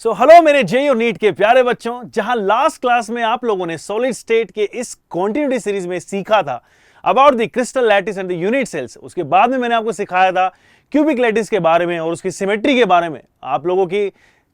So hello मेरे JEE और NEET के प्यारे बच्चों, जहां लास्ट क्लास में आप लोगों ने सॉलिड स्टेट के इस कॉन्टिन्यूटी सीरीज में सीखा था about the crystal lattice and the unit cells. उसके बाद में मैंने आपको सिखाया था क्यूबिक लैटिस के बारे में और उसकी सिमेट्री के बारे में। आप लोगों की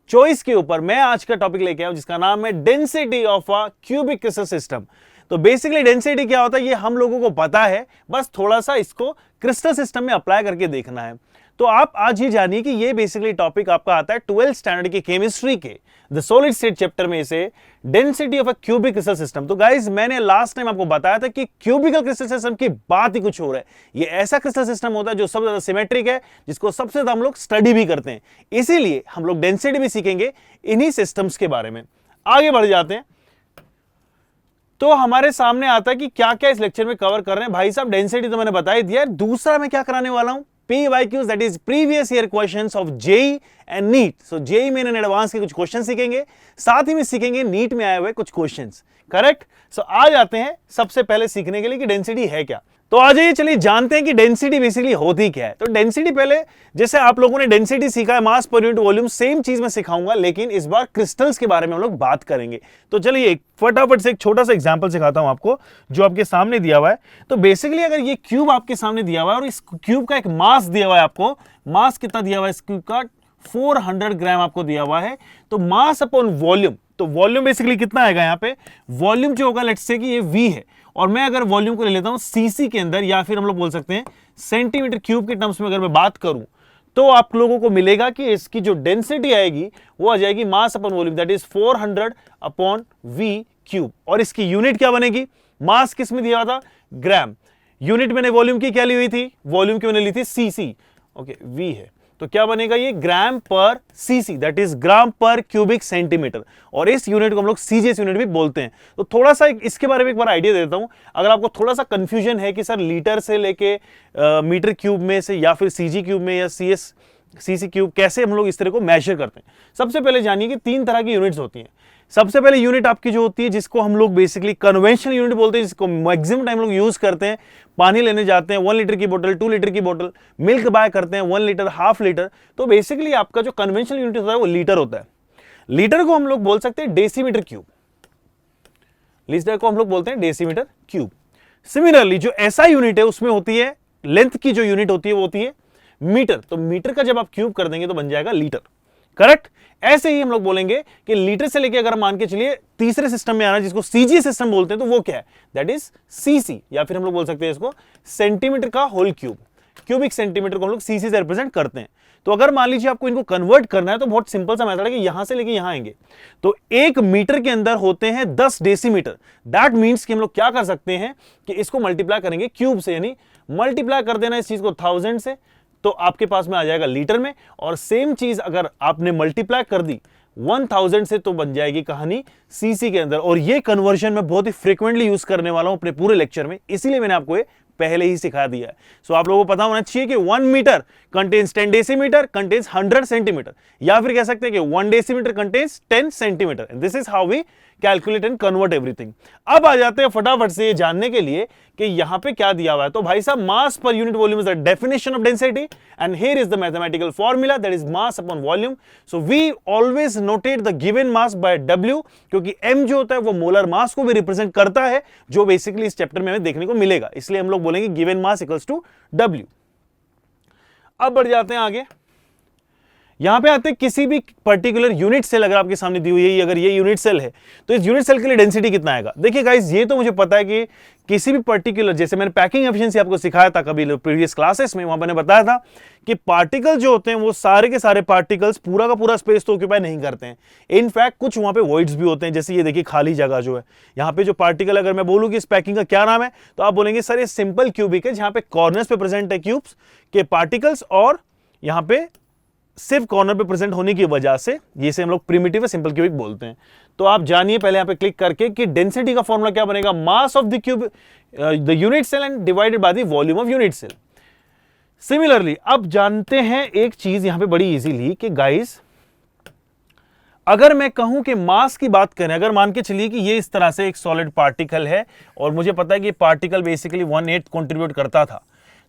चॉइस के ऊपर मैं आज का टॉपिक लेके आया हूं जिसका नाम है density of a cubic crystal system. तो बेसिकली डेंसिटी क्या होता है ये हम लोगों को पता है, बस थोड़ा सा इसको क्रिस्टल सिस्टम में अप्लाई करके देखना है। तो आप आज ही जानिए कि ये बेसिकली टॉपिक आपका आता है 12th स्टैंडर्ड की केमिस्ट्री के द सॉलिड स्टेट चैप्टर में से density of a cubic crystal system. तो गाइस मैंने लास्ट टाइम आपको बताया था कि क्यूबिकल क्रिस्टल सिस्टम की बात ही कुछ और है। ये ऐसा क्रिस्टल सिस्टम होता है जो सबसे ज्यादा सिमेट्रिक है, जिसको सबसे ज्यादा हम लोग स्टडी भी करते हैं, इसीलिए हम लोग डेंसिटी भी सीखेंगे इन्हीं सिस्टम्स के बारे में। आगे बढ़ जाते हैं। तो हमारे सामने आता है कि क्या क्या इस लेक्चर में कवर कर रहे हैं। भाई साहब डेंसिटी तो मैंने बता ही दिया। दूसरा मैं क्या कराने वाला हूं, PYQs, that is previous year questions of JEE and NEET. So JEE में इन एडवांस के कुछ क्वेश्चन सीखेंगे, साथ ही में सीखेंगे नीट में आए हुए कुछ क्वेश्चंस। करेक्ट। सो आ जाते हैं सबसे पहले सीखने के लिए कि डेंसिटी है क्या। तो आ जाइए, चलिए जानते हैं कि डेंसिटी बेसिकली होती क्या है। तो डेंसिटी पहले जैसे आप लोगों ने डेंसिटी सीखा है मास पर यूनिट वॉल्यूम, सेम चीज मैं सिखाऊंगा, लेकिन इस बार क्रिस्टल्स के बारे में हम लोग बात करेंगे। तो चलिए फटाफट से एक छोटा सा एग्जांपल सिखाता हूं आपको जो आपके सामने दिया हुआ है। तो बेसिकली अगर ये क्यूब आपके सामने दिया हुआ है और इस क्यूब का एक मास दिया हुआ है, आपको मास कितना दिया हुआ है इस क्यूब का, 400 ग्राम आपको दिया हुआ है। तो मास अपॉन वॉल्यूम, तो वॉल्यूम बेसिकली कितना आएगा यहाँ पे, वॉल्यूम जो होगा लेट्स से कि ये V है, और मैं अगर वॉल्यूम को ले लेता हूं सीसी के अंदर, या फिर हम लोग बोल सकते हैं सेंटीमीटर क्यूब के टर्म्स में अगर मैं बात करूं, तो आप लोगों को मिलेगा कि इसकी जो डेंसिटी आएगी वो आ जाएगी मास upon volume, that is 400 upon V cube. और इसकी यूनिट क्या बनेगी, मास किस में दिया था, ग्राम। यूनिट मैंने वॉल्यूम की क्या ली हुई थी, वॉल्यूम की मैंने ली थी सीसी, ओके V है, तो क्या बनेगा ये ग्राम पर सीसी, दैट इज ग्राम पर क्यूबिक सेंटीमीटर। और इस यूनिट को हम लोग सीजीएस यूनिट भी बोलते हैं। तो थोड़ा सा इसके बारे में एक बार आइडिया देता हूं, अगर आपको थोड़ा सा कंफ्यूजन है कि सर लीटर से लेके मीटर क्यूब में से, या फिर सीजी क्यूब में, या सीसी क्यूब, कैसे हम लोग इस तरह को मेजर करते हैं। सबसे पहले जानिए कि 3 तरह की यूनिट्स होती हैं। सबसे पहले यूनिट आपकी जो होती है जिसको हम लोग बेसिकली कन्वेंशनल यूनिट बोलते हैं, जिसको मैक्सिमम टाइम लोग यूज करते हैं, पानी लेने जाते हैं 1 लीटर की बोतल, 2 लीटर की बोतल, मिल्क बाय करते हैं 1 लीटर, हाफ लीटर। तो बेसिकली आपका जो कन्वेंशनल यूनिट होता है वो लीटर होता है। लीटर को हम लोग बोल सकते हैं डेसीमीटर क्यूब, लीटर को हम लोग बोलते हैं डेसीमीटर क्यूब। सिमिलरली जो एसआई यूनिट है उसमें होती है, लेंथ की जो यूनिट होती है वो होती है मीटर। तो मीटर का जब आप क्यूब कर देंगे तो बन जाएगा लीटर। करेक्ट। ऐसे ही हम लोग बोलेंगे कि लीटर से लेके अगर मान के चलिए तीसरे सिस्टम में आना जिसको सीजी सिस्टम बोलते हैं, तो वो क्या है, दैट इज सीसी, या फिर हम लोग बोल सकते हैं इसको सेंटीमीटर का होल क्यूब। क्यूबिक सेंटीमीटर को हम लोग सीसी से रिप्रेजेंट करते हैं। तो अगर मान लीजिए आपको इनको कन्वर्ट करना है तो बहुत सिंपल सा मेथड है कि यहां से लेके यहां आएंगे, तो 1 मीटर के अंदर होते हैं 10 डेसीमीटर। दैट मीन्स कि हम लोग क्या कर सकते हैं कि इसको मल्टीप्लाई करेंगे क्यूब से, यानी मल्टीप्लाई कर देना इस चीज को 1000 से, तो आपके पास में आ जाएगा लीटर में। और सेम चीज अगर आपने मल्टीप्लाई कर दी 1000 से, तो बन जाएगी कहानी सीसी के अंदर। और ये कन्वर्जन मैं बहुत ही फ्रीक्वेंटली यूज करने वाला हूं अपने पूरे लेक्चर में, इसीलिए मैंने आपको ये पहले ही सिखा दिया है। सो आप लोगों को पता होना चाहिए कि 1 metre contains 10 decimetre contains 100 centimetre, या फिर कह सकते हैं कि 1 decimetre contains 10 centimetre. This is how we calculate and convert everything. अब आ जाते हैं फटाफट से ये जानने के लिए कि यहां पे क्या दिया हुआ है। तो भाई साहब mass per unit volume is the definition of density and here is the mathematical formula, that is mass upon volume. So we always notate the given mass by W, क्योंकि M जो होता है वो मोलर मास को भी represent करता है, जो बेसिकली इस चैप्टर में हमें देखने को मिलेगा, इसलिए हम लोग बोलेंगे given mass equals to W। अब बढ़ जाते हैं आगे। यहां पे आते हैं किसी भी पर्टिकुलर यूनिट सेल अगर आपके सामने दी हुई है, अगर ये यूनिट सेल है तो इस यूनिट सेल के लिए डेंसिटी कितना आएगा। देखिए गाइस, ये तो मुझे पता है कि किसी भी पर्टिकुलर, जैसे मैंने पैकिंग एफिशिएंसी आपको सिखाया था कभी प्रीवियस क्लासेस में, वहां मैंने बताया था कि पार्टिकल जो होते हैं वो सारे के सारे पार्टिकल्स पूरा का पूरा स्पेस तो ऑक्यूपाई नहीं करते हैं। इनफैक्ट कुछ वहां पे वॉइड्स भी होते हैं, जैसे ये देखिए खाली जगह जो है यहाँ पे जो पार्टिकल, अगर मैं बोलूं कि इस पैकिंग का क्या नाम है, तो आप बोलेंगे सर ये सिंपल क्यूबिक है, जहां पे कॉर्नर्स पे प्रेजेंट है क्यूब्स के पार्टिकल्स, और यहाँ पे सिर्फ कॉर्नर पे प्रेजेंट होने की वजह से जिसे हम लोग प्रिमिटिव या सिंपल क्यूबिक बोलते हैं। तो आप जानिए पहले यहां पे क्लिक करके कि डेंसिटी का फॉर्मूला क्या बनेगा, mass of the cube the unit cell and divided by the volume of unit cell. Similarly अब जानते हैं एक चीज यहां पे बड़ी इजीली कि गाइस, अगर मैं कहूं कि मास की बात करें, अगर मान के चलिए कि ये इस तरह से एक सॉलिड पार्टिकल है और मुझे पता है कि ये पार्टिकल बेसिकली 1/8 कंट्रीब्यूट करता था,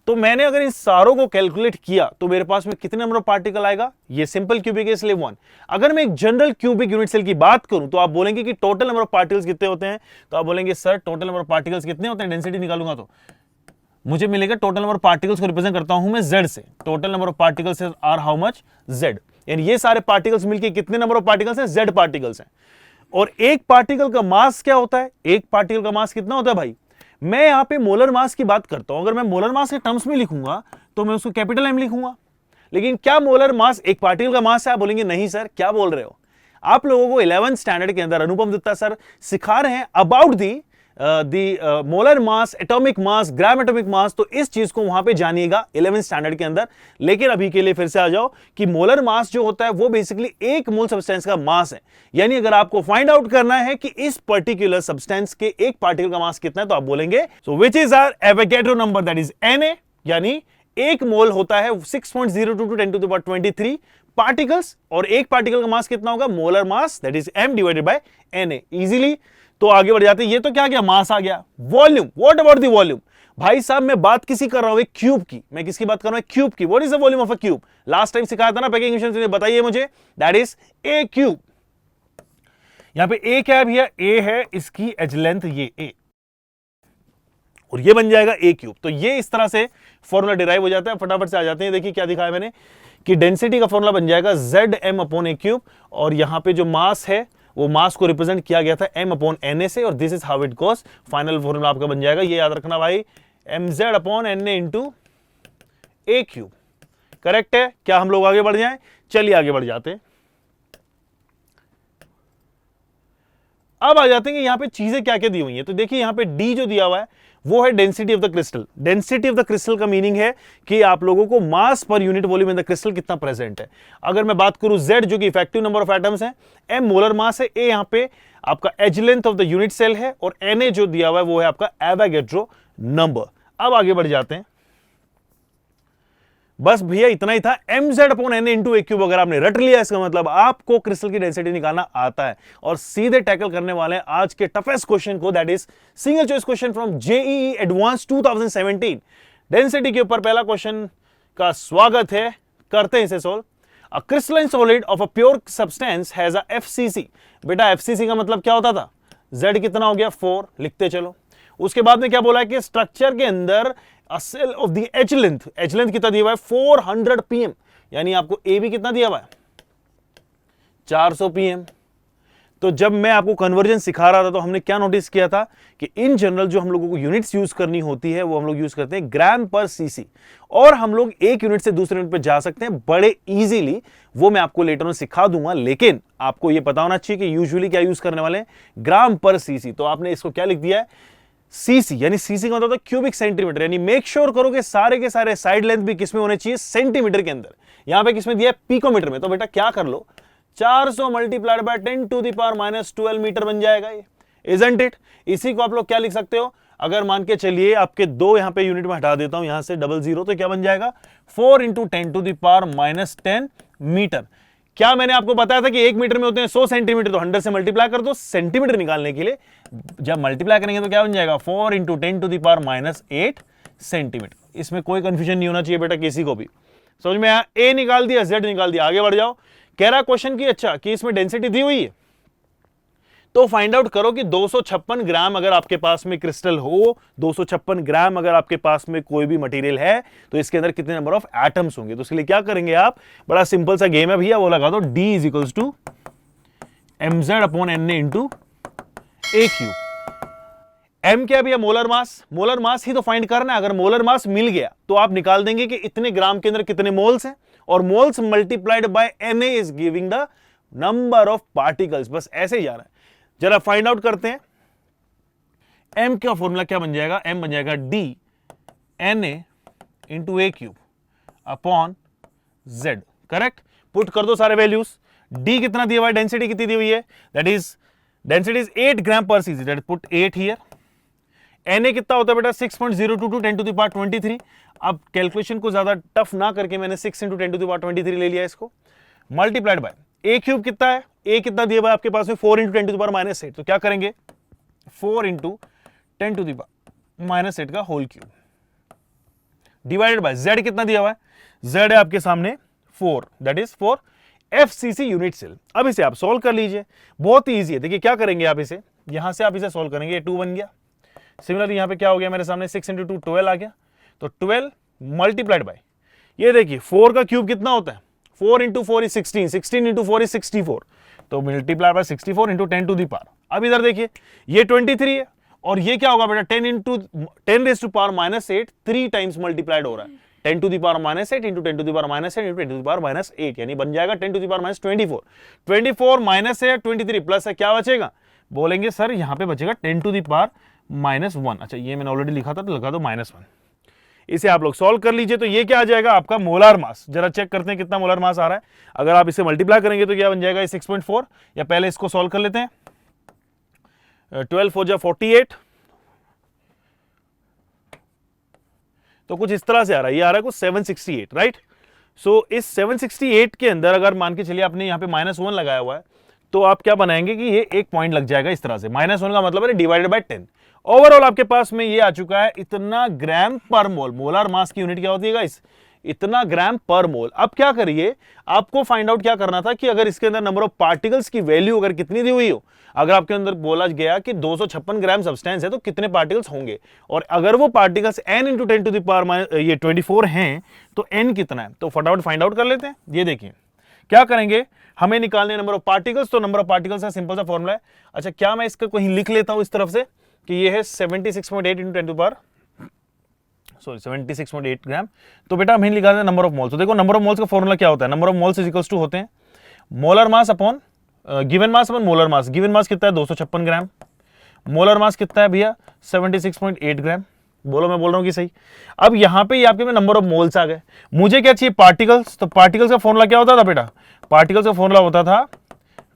तो मैंने अगर इन सारों को कैलकुलेट किया तो मेरे पास में कितने नंबर ऑफ पार्टिकल आएगा, ये सिंपल क्यूबिक है इसलिए 1। अगर मैं एक जनरल क्यूबिक यूनिट सेल की बात करूं तो आप बोलेंगे कि टोटल नंबर ऑफ पार्टिकल्स कितने होते हैं, तो आप बोलेंगे sir total number of particles कितने होते हैं, डेंसिटी निकालूंगा तो मुझे मिलेगा टोटल नंबर ऑफ पार्टिकल्स को रिप्रेजेंट करता हूं मैं z से, total number of particles are how much z, यानी ये सारे पार्टिकल्स मिलके कितने नंबर ऑफ पार्टिकल्स हैं, z पार्टिकल्स हैं। और एक पार्टिकल का मास क्या होता है, एक पार्टिकल का मास कितना होता है भाई, मैं यहां पे मोलर मास की बात करता हूं, अगर मैं मोलर मास के टर्म्स में लिखूंगा तो मैं उसको कैपिटल एम लिखूंगा, लेकिन क्या मोलर मास एक पार्टिकल का मास है, आप बोलेंगे नहीं सर क्या बोल रहे हो। आप लोगों को 11th स्टैंडर्ड के अंदर अनुपम दत्ता सर सिखा रहे हैं about the molar mass, atomic mass, gram atomic mass, तो इस चीज को वहां पे जानिएगा 11th स्टैंडर्ड के अंदर। लेकिन अभी के लिए फिर से आ जाओ कि मोलर मास जो होता है वो बेसिकली एक मोल सब्सटेंस का मास है, यानी अगर आपको फाइंड आउट करना है कि इस पर्टिकुलर सब्सटेंस के एक पार्टिकल का मास कितना है तो आप बोलेंगे so which is our Avogadro number, that is Na, यानी एक मोल होता है 6.02 to 10 to the power 23 particles, और एक पार्टिकल का मास कितना होगा, molar mass, that is m divided by Na। Easily तो आगे बढ़ जाते हैं, ये तो क्या गया, मास आ गया। Volume, what about the volume, भाई साहब मैं बात किसी कर रहा हूं, एक क्यूब की, मैं किसकी बात कर रहा हूं, क्यूब की। What is the volume of a cube, last time सिखाया था ना पैकिंग मिशन ने, बताइए मुझे, दैट इज ए क्यूब। यहां पे ए क्या है भैया, ए है इसकी एज लेंथ, ये ए, और ये बन जाएगा ए क्यूब। तो ये इस तरह से फॉर्मूला डिराइव हो जाता है, फटाफट से आ जाते हैं। देखिए क्या दिखाया मैंने कि डेंसिटी का फॉर्मूला बन जाएगा ZM अपॉन ए क्यूब, और यहां पे जो मास है वो मास को रिप्रेजेंट किया गया था m अपॉन Na से, और this is how it goes. Final formula आपका बन जाएगा, ये याद रखना भाई, mz upon Na into a cube. Correct है क्या, हम लोग आगे बढ़ जाएं, चलिए आगे बढ़ जाते हैं। अब आ जाते हैं कि यहां पे चीजें क्या क्या दी हुई हैं। तो देखिए यहां पे D जो दिया हुआ है वो है density of the crystal. Density of the crystal का मीनिंग है कि आप लोगों को mass per unit volume in the crystal कितना प्रेजेंट है। अगर मैं बात करूं Z जो कि इफेक्टिव नंबर ऑफ एटम्स है, M मोलर मास है, A यहां पे आपका edge length of the unit cell है, और Na जो दिया हुआ है वो है आपका एवोगैड्रो नंबर। अब आगे बढ़ जाते हैं, बस भैया इतना ही था। mz upon Na into a cube अगर आपने रट लिया, इसका मतलब आपको क्रिस्टल की डेंसिटी निकालना आता है। और सीधे टैकल करने वाले हैं आज के टफेस्ट क्वेश्चन को, that is single choice question from JEE advance 2017। Density के ऊपर पहला क्वेश्चन का स्वागत है, करते हैं इसे solve. A crystalline solid of a pure substance has a FCC। बेटा FCC का मतलब क्या होता था, Z कितना हो गया 4, लिखते चलो। उसके बाद में क्या बोला है कि स्ट्रक्चर के अंदर a cell of the H length कितना दिया हुआ है 400 pm, यानी आपको ए भी कितना दिया हुआ है 400 pm। तो जब मैं आपको कन्वर्जन सिखा रहा था तो हमने क्या नोटिस किया था कि इन जनरल जो हम लोगों को यूनिट्स यूज करनी होती है वो हम लोग यूज करते हैं ग्राम पर सीसी, और हम लोग एक यूनिट से दूसरे यूनिट पे जा सकते हैं बड़े इजीली, वो मैं आपको लेटर में सिखा दूंगा। लेकिन आपको ये पता होना चाहिए कि यूजुअली क्या यूज करने वाले हैं, ग्राम पर सीसी। तो आपने इसको क्या लिख दिया है सीसी, यानी सीसी का मतलब होता है क्यूबिक सेंटीमीटर, यानी मेक श्योर करो कि सारे के सारे साइड लेंथ भी किसमें होने चाहिए, सेंटीमीटर के अंदर। यहां पे किसमें दिया है, पिकोमीटर में। तो बेटा क्या कर लो, 400 multiplied by 10 to the power -12 metre बन जाएगा ये, इजंट इट। इसी को आप लोग क्या लिख सकते हो, अगर मान के चलिए आपके दो यहां पे यूनिट में हटा देता हूं, यहां से 00, तो क्या बन जाएगा 4 × 10 टू द पावर -10 मीटर। क्या मैंने आपको बताया था कि 1 मीटर में होते हैं 100 सेंटीमीटर, तो 100 से मल्टीप्लाई कर दो सेंटीमीटर निकालने के लिए। जब मल्टीप्लाई करेंगे तो क्या बन जाएगा 4 × 10 टू द पावर -8 सेंटीमीटर। इसमें कोई कंफ्यूजन नहीं होना चाहिए बेटा किसी को भी, समझ में आया। ए निकाल दिया, Z निकाल दिया, आगे बढ़ जाओ। कह रहा क्वेश्चन की अच्छा कि इसमें डेंसिटी दी हुई है, तो फाइंड आउट करो कि 256 ग्राम अगर आपके पास में क्रिस्टल हो, 256 ग्राम अगर आपके पास में कोई भी मटेरियल है, तो इसके अंदर कितने नंबर ऑफ एटम्स होंगे। तो इसके लिए क्या करेंगे आप, बड़ा सिंपल सा गेम है भैया, वो लगा दो D = mz upon Na into a cube. M क्या भैया, मोलर मास। मोलर मास ही तो फाइंड करना है। अगर मोलर मास मिल गया तो आप निकाल देंगे कि इतने ग्राम के अंदर कितने मोल्स हैं, और moles multiplied by Na is giving the number of particles. बस ऐसे ही जा रहा है, जरा फाइंड आउट करते हैं। M का फॉर्मूला क्या बन जाएगा, M बन जाएगा D Na into a cube upon Z। Correct, put कर दो सारे वैल्यूज। D कितना दिया हुआ है, डेंसिटी कितनी दी हुई है, दैट इज डेंसिटी इज 8 ग्राम पर CC, that put 8 here. Na कितना होता है बेटा 6.02 to 10 to the power 23। अब कैलकुलेशन को ज्यादा टफ ना करके मैंने 6 × 10 to the power 23 ले लिया इसको, मल्टीप्लाइड बाय ए क्यूब कितना है, ए कितना दिया हुआ है आपके पास में 4 × 10 to the power -8। तो क्या करेंगे 4 × 10 to the power -8 का whole cube divided by z कितना दिया हुआ है, z है आपके सामने 4, that is for FCC unit cell. अब इसे आप सोल्व कर लीजिए, बहुत ही ईजी है। देखिए क्या करेंगे आप इसे, यहां से आप इसे सोल्व करेंगे, ये 2 बन गया। सिमिलरली यहां पे क्या हो गया मेरे सामने, 6 × 2 12 आ गया, तो 12 मल्टीप्लाइड बाय, ये देखिए 4 का क्यूब कितना होता है, 4 × 4 इज 16, 16 × 4 इज 64, तो multiply by 64 × 10 to the power. अब इधर देखिए ये 23 है और ये क्या होगा बेटा, 10 × 10⁻⁻8 3 टाइम्स मल्टीप्लाइड हो रहा है, 10 to the power -8 × 10 to the power -8 × 10 to the power -8, यानी बन जाएगा 10 टू द पावर -24। 24 माइनस है 23 प्लस है, क्या बचेगा, बोलेंगे सर यहां पे बचेगा 10 टू द पावर -1। अच्छा ये मैंने ऑलरेडी लिखा था तो लगा दो -1। इसे आप लोग सॉल्व कर लीजिए, तो ये क्या आ जाएगा आपका मोलार मास। जरा चेक करते हैं कितना मोलार मास आ रहा है। अगर आप इसे मल्टीप्लाई करेंगे तो क्या बन जाएगा 6.4, या पहले इसको सॉल्व कर लेते हैं। 12 4 जा 48, तो कुछ इस तरह से आ रहा है, ये आ रहा है कुछ 768, राइट। सो इस 768 के अंदर अगर मान के चलिए आपने यहाँ पे -1 लगाया हुआ है, तो आप क्या बनाएंगे कि ये एक पॉइंट लग जाएगा इस तरह से, -1 का मतलब है डिवाइडेड बाय 10। ओवरऑल आपके पास में ये आ चुका है इतना ग्राम पर मोल। मोलार मास की यूनिट क्या होती है गाइस, इतना ग्राम पर मोल। अब क्या करिए, आपको फाइंड आउट क्या करना था कि अगर इसके अंदर नंबर ऑफ पार्टिकल्स की वैल्यू अगर कितनी दी हुई हो, अगर आपके अंदर बोला गया कि 256 ग्राम सब्सटेंस है तो कितने पार्टिकल्स होंगे, और अगर वो particles n × 10 to the power ये 24 हैं तो n कितना है, तो फटाफट फाइंड आउट कर लेते हैं। ये देखिए क्या करेंगे, हमें निकालने नंबर ऑफ पार्टिकल्स, तो नंबर ऑफ पार्टिकल्स का सिंपल सा फॉर्मूला है। अच्छा क्या मैं इसका कहीं लिख लेता हूं इस तरफ से कि ये है 76.8 × 10 टू पावर 76.8 ग्राम, तो बेटा हमें निकालना है नंबर ऑफ मोल्स। तो देखो नंबर ऑफ मोल्स का फॉर्मूला क्या होता है, number of moles is equals to होते हैं molar mass upon given mass upon molar mass. Given mass कितना है 256 ग्राम, मोलर मास कितना है भैया 76.8 ग्राम। बोलो मैं बोल रहा हूं कि सही। अब यहां पे आपके में नंबर ऑफ मोल्स आ गए, मुझे क्या चाहिए पार्टिकल्स, तो पार्टिकल्स का फॉर्मूला क्या होता था बेटा, पार्टिकल्स का फॉर्मूला होता था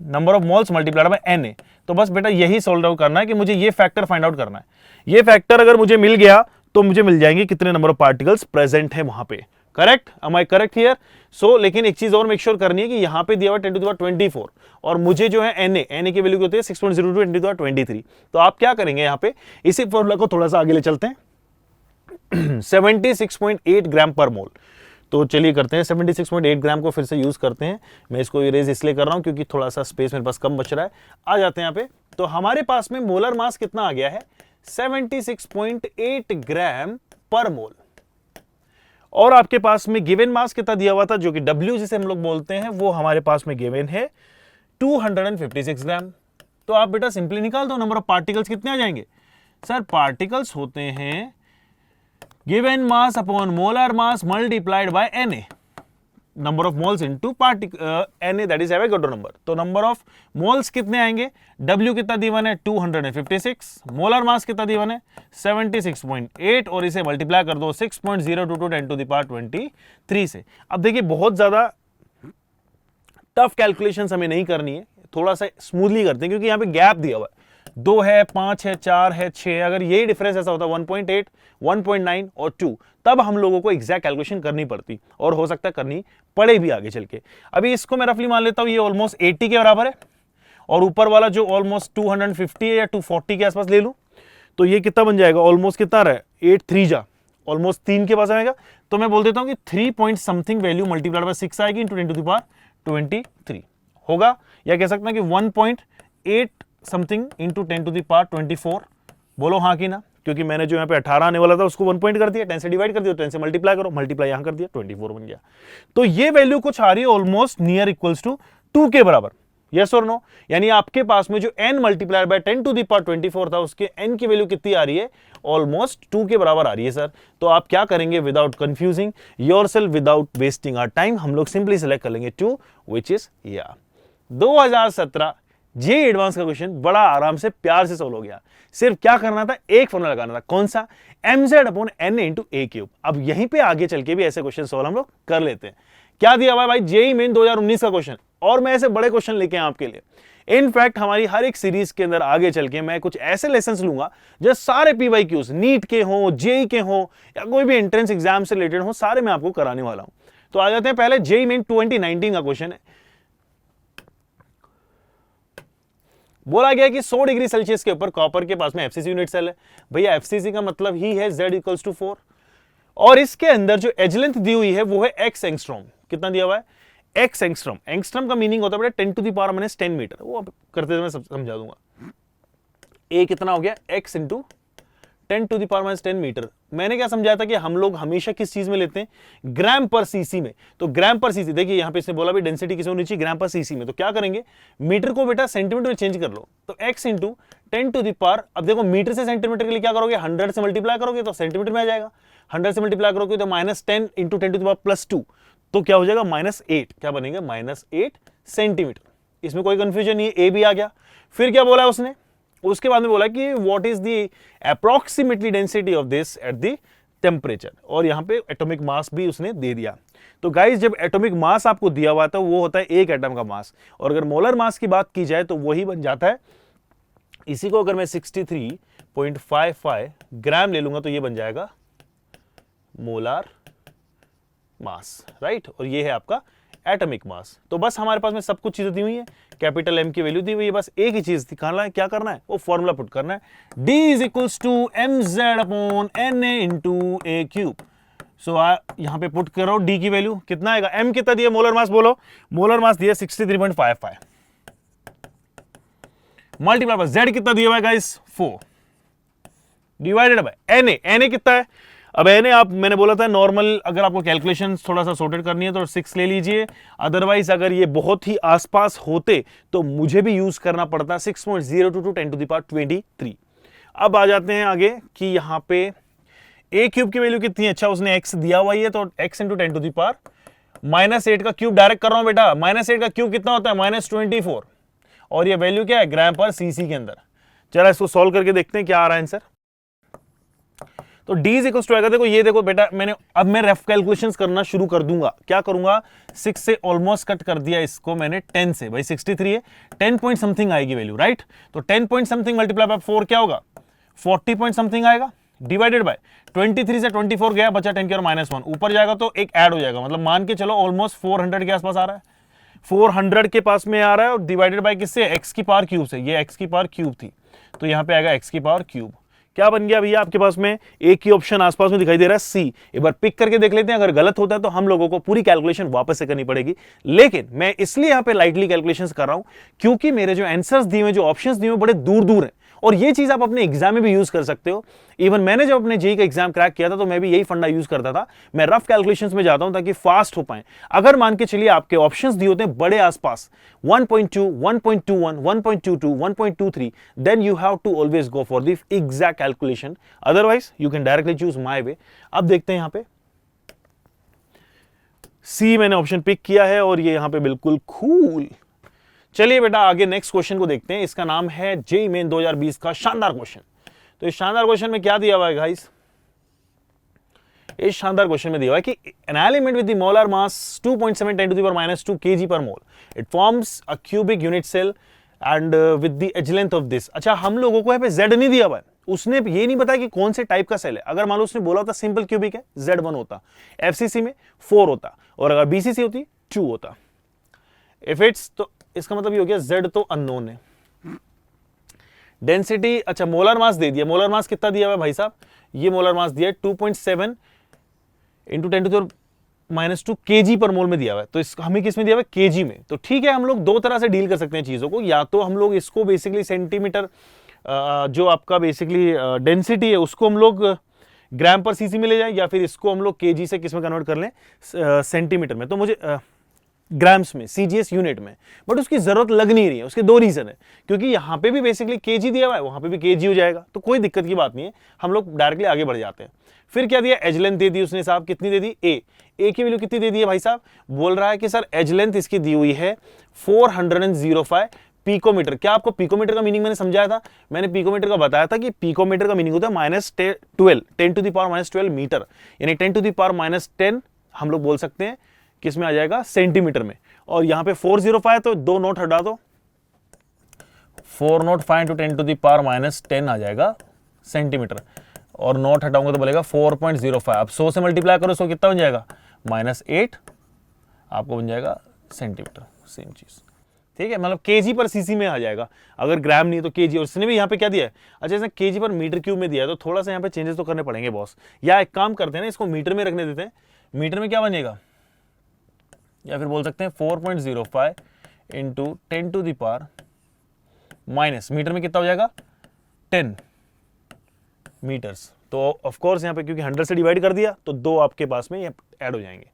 number of moles multiplied by Na। तो बस बेटा यही सोल्व आउट करना है कि मुझे ये फैक्टर फाइंड आउट करना है। ये फैक्टर अगर मुझे मिल गया तो मुझे मिल जाएंगे कितने नंबर ऑफ पार्टिकल्स प्रेजेंट है वहां पे। Correct, am I correct here. So लेकिन एक चीज और मेक श्योर करनी है कि यहां पे दिया हुआ 10 टू द पावर 24 और मुझे जो है Na की वैल्यू होती है 6.02 10 टू द पावर 23। तो आप क्या करेंगे यहां पे, इसी फॉर्मूला को थोड़ा सा आगे ले चलते हैं 76.8 ग्राम पर मोल। तो चलिए करते हैं 76.8 ग्राम को फिर से यूज करते हैं। मैं इसको इरेज इसलिए कर रहा हूं क्योंकि थोड़ा सा स्पेस मेरे पास कम बच रहा है। आ जाते हैं यहाँ पे, तो हमारे पास में मोलर मास कितना आ गया है 76.8 ग्राम पर मोल, और आपके पास में गिवन मास कितना दिया हुआ था जो कि W जिसे हम लोग बोलते हैं, वो हमारे पास में गिवन है 256 ग्राम। तो आप बेटा सिंपली निकाल दो नंबर ऑफ पार्टिकल्स कितने आ जाएंगे। सर पार्टिकल्स होते हैं given mass upon molar mass multiplied by Na, number of moles into Na, that is Avogadro number. तो नंबर ऑफ मोल्स कितने आएंगे, W कितना दीवन है 256, मोलर मास कितना दीवन है 76.8, और इसे मल्टीप्लाई कर दो 6.022 10 टू द पावर 23 से। अब देखिए बहुत ज्यादा टफ कैलकुलेशंस हमें नहीं करनी है, थोड़ा सा स्मूथली करते हैं क्योंकि यहाँ पे गैप दिया हुआ है, 2 है 5 है 4 है 6, अगर यही डिफरेंस ऐसा होता 1.8 1.9 और 2, तब हम लोगों को एग्जैक्ट कैलकुलेशन करनी पड़ती, और हो सकता है करनी पड़े भी आगे चल के। अभी इसको मैं रफली मान लेता हूं ये ऑलमोस्ट 80 के बराबर है, और ऊपर वाला जो ऑलमोस्ट 250 है या 240 के आसपास ले लूं, तो ये कितना बन जाएगा, ऑलमोस्ट कितना रहा है 8 3 जा ऑलमोस्ट 3 के पास आएगा। तो मैं बोल देता हूं कि 3 point something value multiplied by 6 आएगी इंटू 10 टू द पावर 23 होगा, या कह सकते हैं कि 1.8 something into 10 to the power 24। बोलो हाँ कि ना, क्योंकि मैंने जो यहाँ पे 18 आने वाला था उसको 1 पॉइंट कर दिया, 10 से डिवाइड कर दिया, 10 से मल्टीप्लाई करो, मल्टीप्लाई यहां कर दिया 24 बन गया। तो ये वैल्यू कुछ आ रही है ऑलमोस्ट नियर इक्वल्स टू 2 के बराबर, यस और नो। यानी आपके पास में जो n multiply by 10 to the power 24 था उसके n की वैल्यू कितनी आ रही है, ऑलमोस्ट 2 के बराबर आ रही है सर। तो आप क्या करेंगे, without confusing yourself, without wasting our time, हम लोग सिंपली सेलेक्ट कर लेंगे 2 व्हिच इज या 2017 जे एडवांस का क्वेश्चन बड़ा आराम से प्यार से सोल्व हो गया। सिर्फ क्या करना था, एक फॉर्मूला लगाना था, कौन सा, mz upon Na into a cube. अब यहीं पे आगे चल के भी ऐसे क्वेश्चन सोल्व हम लोग कर लेते हैं। क्या दिया हुआ है भाई, जेईई मेन 2019 का क्वेश्चन, और मैं ऐसे बड़े क्वेश्चन लेके आया आपके लिए। इनफैक्ट हमारी हर एक सीरीज के अंदर आगे चल के मैं कुछ ऐसे लेसन लूंगा जो सारे PYQs नीट के हों, जेईई के हों, या कोई भी एंट्रेंस एग्जाम से रिलेटेड हो, सारे मैं आपको कराने वाला हूं। तो आ जाते हैं पहले जेईई मेन 2019 का क्वेश्चन है। बोला गया कि 100 डिग्री सेल्सियस के ऊपर कॉपर के पास में FCC यूनिट सेल है। भैया FCC का मतलब ही है Z इक्वल्स टू 4, और इसके अंदर जो एज लेंथ दी हुई है वो है x एंगस्ट्रॉम। कितना दिया हुआ है? x angstrom. एंगस्ट्रॉम का मीनिंग होता है बेटा 10 to the power minus 10 metre. वो करते हुए मैं समझा दूंगा। a कितना हो गया? x into 10 to the power minus 10 metre. मैंने क्या समझाया था कि हम लोग हमेशा किस चीज में लेते हैं? ग्राम पर सीसी में। तो ग्राम पर सीसी, देखिए यहां पे इसने बोला भी डेंसिटी किस में होनी चाहिए? ग्राम पर सीसी में। तो क्या करेंगे? मीटर को बेटा सेंटीमीटर में चेंज कर लो। तो x into 10 to the power, अब देखो मीटर से सेंटीमीटर के लिए क्या करोगे? 100 से मल्टीप्लाई करोगे तो सेंटीमीटर में आ जाएगा। 100 से मल्टीप्लाई करोगे तो minus 10 into 10 to the power plus 2, तो क्या हो जाएगा? -8। क्या बनेगा? -8 सेंटीमीटर। इसमें कोई कंफ्यूजन नहीं है, ए भी आ गया। फिर क्या बोला उसने? उसके बाद में बोला कि what is the approximately density of this at the temperature, और यहां पे एटॉमिक मास भी उसने दे दिया। तो गाइस, जब एटॉमिक मास आपको दिया हुआ था वो होता है एक एटम का मास, और अगर मोलर मास की बात की जाए तो वही बन जाता है, इसी को अगर मैं 63.55 ग्राम ले लूंगा तो ये बन जाएगा मोलार मास, राइट। और ये है आपका एटॉमिक मास। तो बस हमारे पास में सब कुछ चीजें दी हुई है, कैपिटल एम की वैल्यू दी हुई है, बस एक ही चीज दिखाना है, क्या करना है? वो फॉर्मूला पुट करना है, D is equals to mz/na into a cube. So यहां पे पुट करो D की वैल्यू, कितना आएगा? M कितना दिया? मोलर मास बोलो। मोलर मास दिया 63.55 मल्टीप्लाई बाय Z कितना दिया हुआ है गाइस? 4 डिवाइडेड बाय Na कितना है? अब Na आप, मैंने बोला था नॉर्मल, अगर आपको कैलकुलेशन थोड़ा सा सॉर्टेड करनी है तो 6 ले लीजिए, अदरवाइज अगर ये बहुत ही आसपास होते तो मुझे भी यूज करना पड़ता 6.022 10 टू द पावर 23। अब आ जाते हैं आगे कि यहाँ पे a क्यूब की वैल्यू कितनी है? अच्छा, उसने x दिया हुआ है तो x into 10 to the power -8 का क्यूब डायरेक्ट कर रहा हूं बेटा। -8 का क्यूब कितना होता है? -24। और ये वैल्यू क्या है? ग्राम पर सीसी के अंदर। चला इसको सॉल्व करके देखते हैं क्या आ रहा है आंसर। तो D इज इक्वल टू आएगा, देखो ये देखो बेटा, अब मैं रफ कैलकुलेशंस करना शुरू कर दूंगा। क्या करूंगा? 6 से ऑलमोस्ट कट कर दिया इसको मैंने 10 से, भाई 63 है, 10 पॉइंट समथिंग आएगी वैल्यू, राइट। तो 10 पॉइंट समथिंग मल्टीप्लाई बाय 4 क्या होगा? 40 पॉइंट समथिंग आएगा, डिवाइडेड बाय 23 से 24 गया, बचा 10 की और -1, ऊपर जाएगा तो एक ऐड हो जाएगा, मतलब मान के चलो ऑलमोस्ट 400 के आसपास आ रहा है, 400 के पास में आ रहा है, और डिवाइडेड बाय किससे? एक्स की पावर क्यूब से। ये एक्स की पावर क्यूब थी तो यहां पे आएगा एक्स की पावर क्यूब। क्या बन गया भैया आपके पास में? एक ही ऑप्शन आसपास में दिखाई दे रहा है, सी। एक बार पिक करके देख लेते हैं, अगर गलत होता है तो हम लोगों को पूरी कैलकुलेशन वापस से करनी पड़ेगी, लेकिन मैं इसलिए यहां पे लाइटली कैलकुलेशंस कर रहा हूं क्योंकि मेरे जो आंसर्स दिए हुए, जो ऑप्शंस दिए हुए, बड़े दूर दूर हैं, और ये चीज आप अपने एग्जाम में भी यूज कर सकते हो। इवन मैंने जब अपने जेईई का एग्जाम क्रैक किया था तो मैं भी यही फंडा यूज करता था, मैं रफ कैलकुलेशंस में जाता हूं ताकि फास्ट हो पाए। अगर मान के चलिए आपके ऑप्शंस दिए होते हैं बड़े आसपास 1.2, 1.21, 1.22, 1.23, then you have to always go for the exact calculation, otherwise you can directly choose my way. अब देखते हैं यहां पे सी मैंने ऑप्शन पिक किया है और ये यहां पे बिल्कुल कूल। चलिए बेटा आगे नेक्स्ट क्वेश्चन को देखते हैं। इसका नाम है जेईई मेन 2020 का शानदार क्वेश्चन। तो इस शानदार क्वेश्चन में क्या दिया हुआ है गाइस? इस शानदार क्वेश्चन में दिया हुआ है कि an element with the molar mass 2.7 10 to the power -2 kg per mole, it forms a cubic unit cell and with the edge length of this. अच्छा, हम लोगों को यहाँ पे Z नहीं दिया हुआ है, उसने ये नहीं बताया कि कौन से टाइप का सेल है। अगर मान लो उसने बोला होता सिंपल क्यूबिक है, Z1 होता, FCC में 4 होता, और अगर BCC होती 2 होता। इफ इट्स, तो इसका मतलब ये हो गया Z तो अननोन है। डेंसिटी, अच्छा मोलर मास दे दिया। मोलर मास कितना दिया हुआ है भाई साहब? ये मोलर मास दिया है 2.7 into 10 to the -2 kg per मोल में दिया हुआ है। तो हमें किस में दिया हुआ है? kg में। तो ठीक है, हम लोग दो तरह से डील कर सकते हैं चीजों को, या तो हम लोग इसको बेसिकली सेंटीमीटर, जो आपका बेसिकली डेंसिटी है उसको हम लोग ग्राम पर सीसी में ले जाएं, या फिर इसको हम लोग kg से किस में कन्वर्ट कर लें? सेंटीमीटर में। तो मुझे ग्राम्स में, CGS यूनिट में, बट उसकी जरूरत लग नहीं रही है। उसके दो रीजन है, क्योंकि यहां पे भी बेसिकली kg दिया हुआ है, वहां पे भी kg हो जाएगा, तो कोई दिक्कत की बात नहीं है, हम लोग डायरेक्टली आगे बढ़ जाते हैं। फिर क्या दिया? एज लेंथ दे दी उसने साहब, कितनी दे दी? ए की वैल्यू कितनी दे दी है भाई साहब? बोल रहा है कि सर एज लेंथ इसकी दी हुई है 405 पिकोमीटर। क्या आपको पिकोमीटर का मीनिंग मैंने समझाया था? मैंने पिकोमीटर का बताया था कि पिकोमीटर का मीनिंग होता है -12 10 टू द पावर -12 मीटर, यानी 10 टू द पावर -10 हम लोग बोल सकते हैं किस में आ जाएगा? सेंटीमीटर में। और यहां पे 405 तो 2 नोट हटा दो, 405 इंटू 10 टू द पावर -10 आ जाएगा सेंटीमीटर, और नोट हटाऊंगा तो बोलेगा 4.05। अब 100 से मल्टीप्लाई करो, 100 कितना बन जाएगा? -8 आपको बन जाएगा सेंटीमीटर, सेम चीज। ठीक है, मतलब केजी पर सीसी में आ जाएगा, अगर ग्राम नहीं है तो केजी। और इसने भी यहाँ पे क्या दिया है, अच्छा इसने केजी पर मीटर क्यूब में दिया है, तो थोड़ा सा यहाँ पे चेंजेस तो करने पड़ेंगे बॉस। या एक काम करते हैं ना, इसको मीटर में रखने देते हैं। मीटर में क्या बनेगा, या फिर बोल सकते हैं 4.05 into 10 to the power minus, metre में कितना हो जाएगा 10 मीटर्स। तो ऑफ कोर्स यहाँ पे क्योंकि 100 से डिवाइड कर दिया तो 2 आपके पास में ये ऐड हो जाएंगे।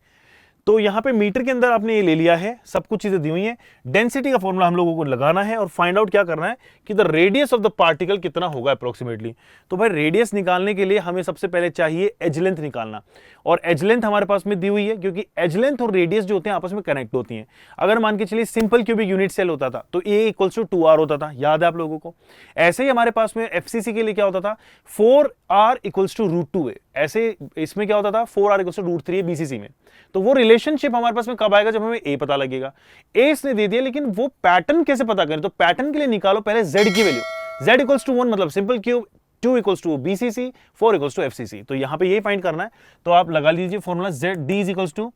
तो यहाँ पे मीटर के अंदर आपने ये ले लिया है, सब कुछ चीजें दी हुई हैं। डेंसिटी का फॉर्मूला हम लोगों को लगाना है और फाइंड आउट क्या करना है कि the radius of the particle कितना होगा अप्रोक्सीमेटली। तो भाई रेडियस निकालने के लिए हमें सबसे पहले चाहिए एज लेंथ निकालना, और एज लेंथ हमारे पास में दी हुई है क्योंकि एज लेंथ और रेडियस जो होते हैं आपस में कनेक्ट होती हैं। अगर मान के चलिए सिंपल क्यूबिक यूनिट सेल होता था तो ए इक्वल्स टू 2r होता था, याद है आप लोगों को। ऐसे ही हमारे पास में एफसीसी के लिए क्या होता था, 4r इक्वल्स टू √2a। ऐसे इसमें क्या होता था, 4r equals to √3a BCC में। तो वो रिलेशनशिप हमारे पास में कब आएगा, जब हमें ए पता लगेगा। ए इसने दे दिया, लेकिन वो पैटर्न कैसे पता करें, तो पैटर्न के लिए निकालो पहले z की वैल्यू। z इक्वल्स टू 1 मतलब simple cube, 2 equals to BCC, 4 equals to FCC. तो यहां पे यही फाइंड करना है, तो आप लगा लीजिए formula z d is equals to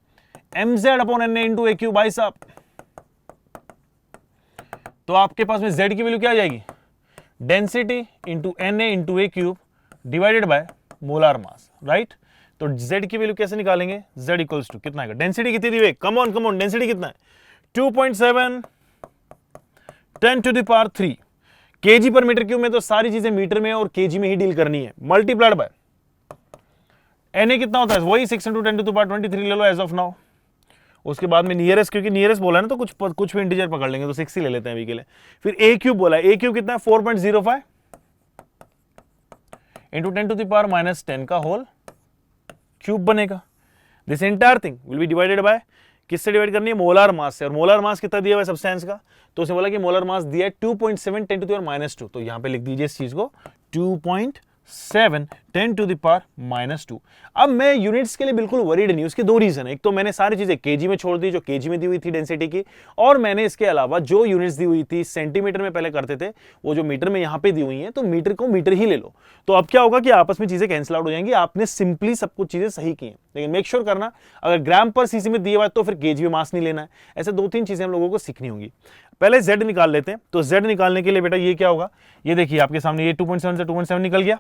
mz upon na into a cube by साहब। तो आपके पास में z की वैल्यू क्या आ जाएगी, density into na into a cube divided bye molar mass, right. तो z की वैल्यू कैसे निकालेंगे, z इक्वल्स टू कितना आएगा, डेंसिटी कितनी दी हुई है, कम ऑन डेंसिटी कितना है 2.7 10 टू द पावर 3 केजी पर मीटर क्यूब में। तो सारी चीजें मीटर में और केजी में ही डील करनी है, मल्टीप्लाइड बाय Na कितना होता है, वही 6 इंटू 10 टू द पावर 23 ले लो एज ऑफ नाउ। उसके बाद में नियरेस्ट, क्योंकि नियरेस्ट बोला है ना तो कुछ भी इंटीजर पकड़ लेंगे, तो 6 ही ले लेते हैं अभी के लिए। फिर ए क्यूब बोला है, ए क्यूब कितना है 4.05 into 10 to the power minus 10 का होल क्यूब बनेगा। This entire thing will be divided by, किससे डिवाइड करनी है, मोलार मास से। और मोलार मास कितना दिया हुआ है सब्सटेंस का, तो उसने बोला कि मोलार मास दिया है 2.7 10 टू द पावर माइनस 2। तो यहां पे लिख दीजिए इस चीज को 2.7 10 टू द पावर माइनस 2। अब मैं यूनिट्स के लिए बिल्कुल वरीड नहीं, उसके दो रीजन है। एक तो मैंने सारी चीजें केजी में छोड़ दी जो केजी में दी हुई थी डेंसिटी की, और मैंने इसके अलावा जो यूनिट्स दी हुई थी सेंटीमीटर में पहले करते थे, वो जो मीटर में यहां पे दी हुई है, तो मीटर को मीटर ही ले लो। तो अब क्या होगा कि आपस में चीजें कैंसिल आउट हो जाएंगी। आपने सिंपली सब कुछ चीजें सही की हैं, लेकिन मेक श्योर करना अगर ग्राम पर सीसी में दिए हुआ है तो फिर केजी में मास नहीं लेना है। ऐसे 2-3 चीजें हम लोगों को सीखनी होंगी। पहले z निकाल लेते हैं। तो z निकालने के लिए बेटा ये क्या होगा, ये देखिए आपके सामने ये 2.7 से 2.7 निकल गया,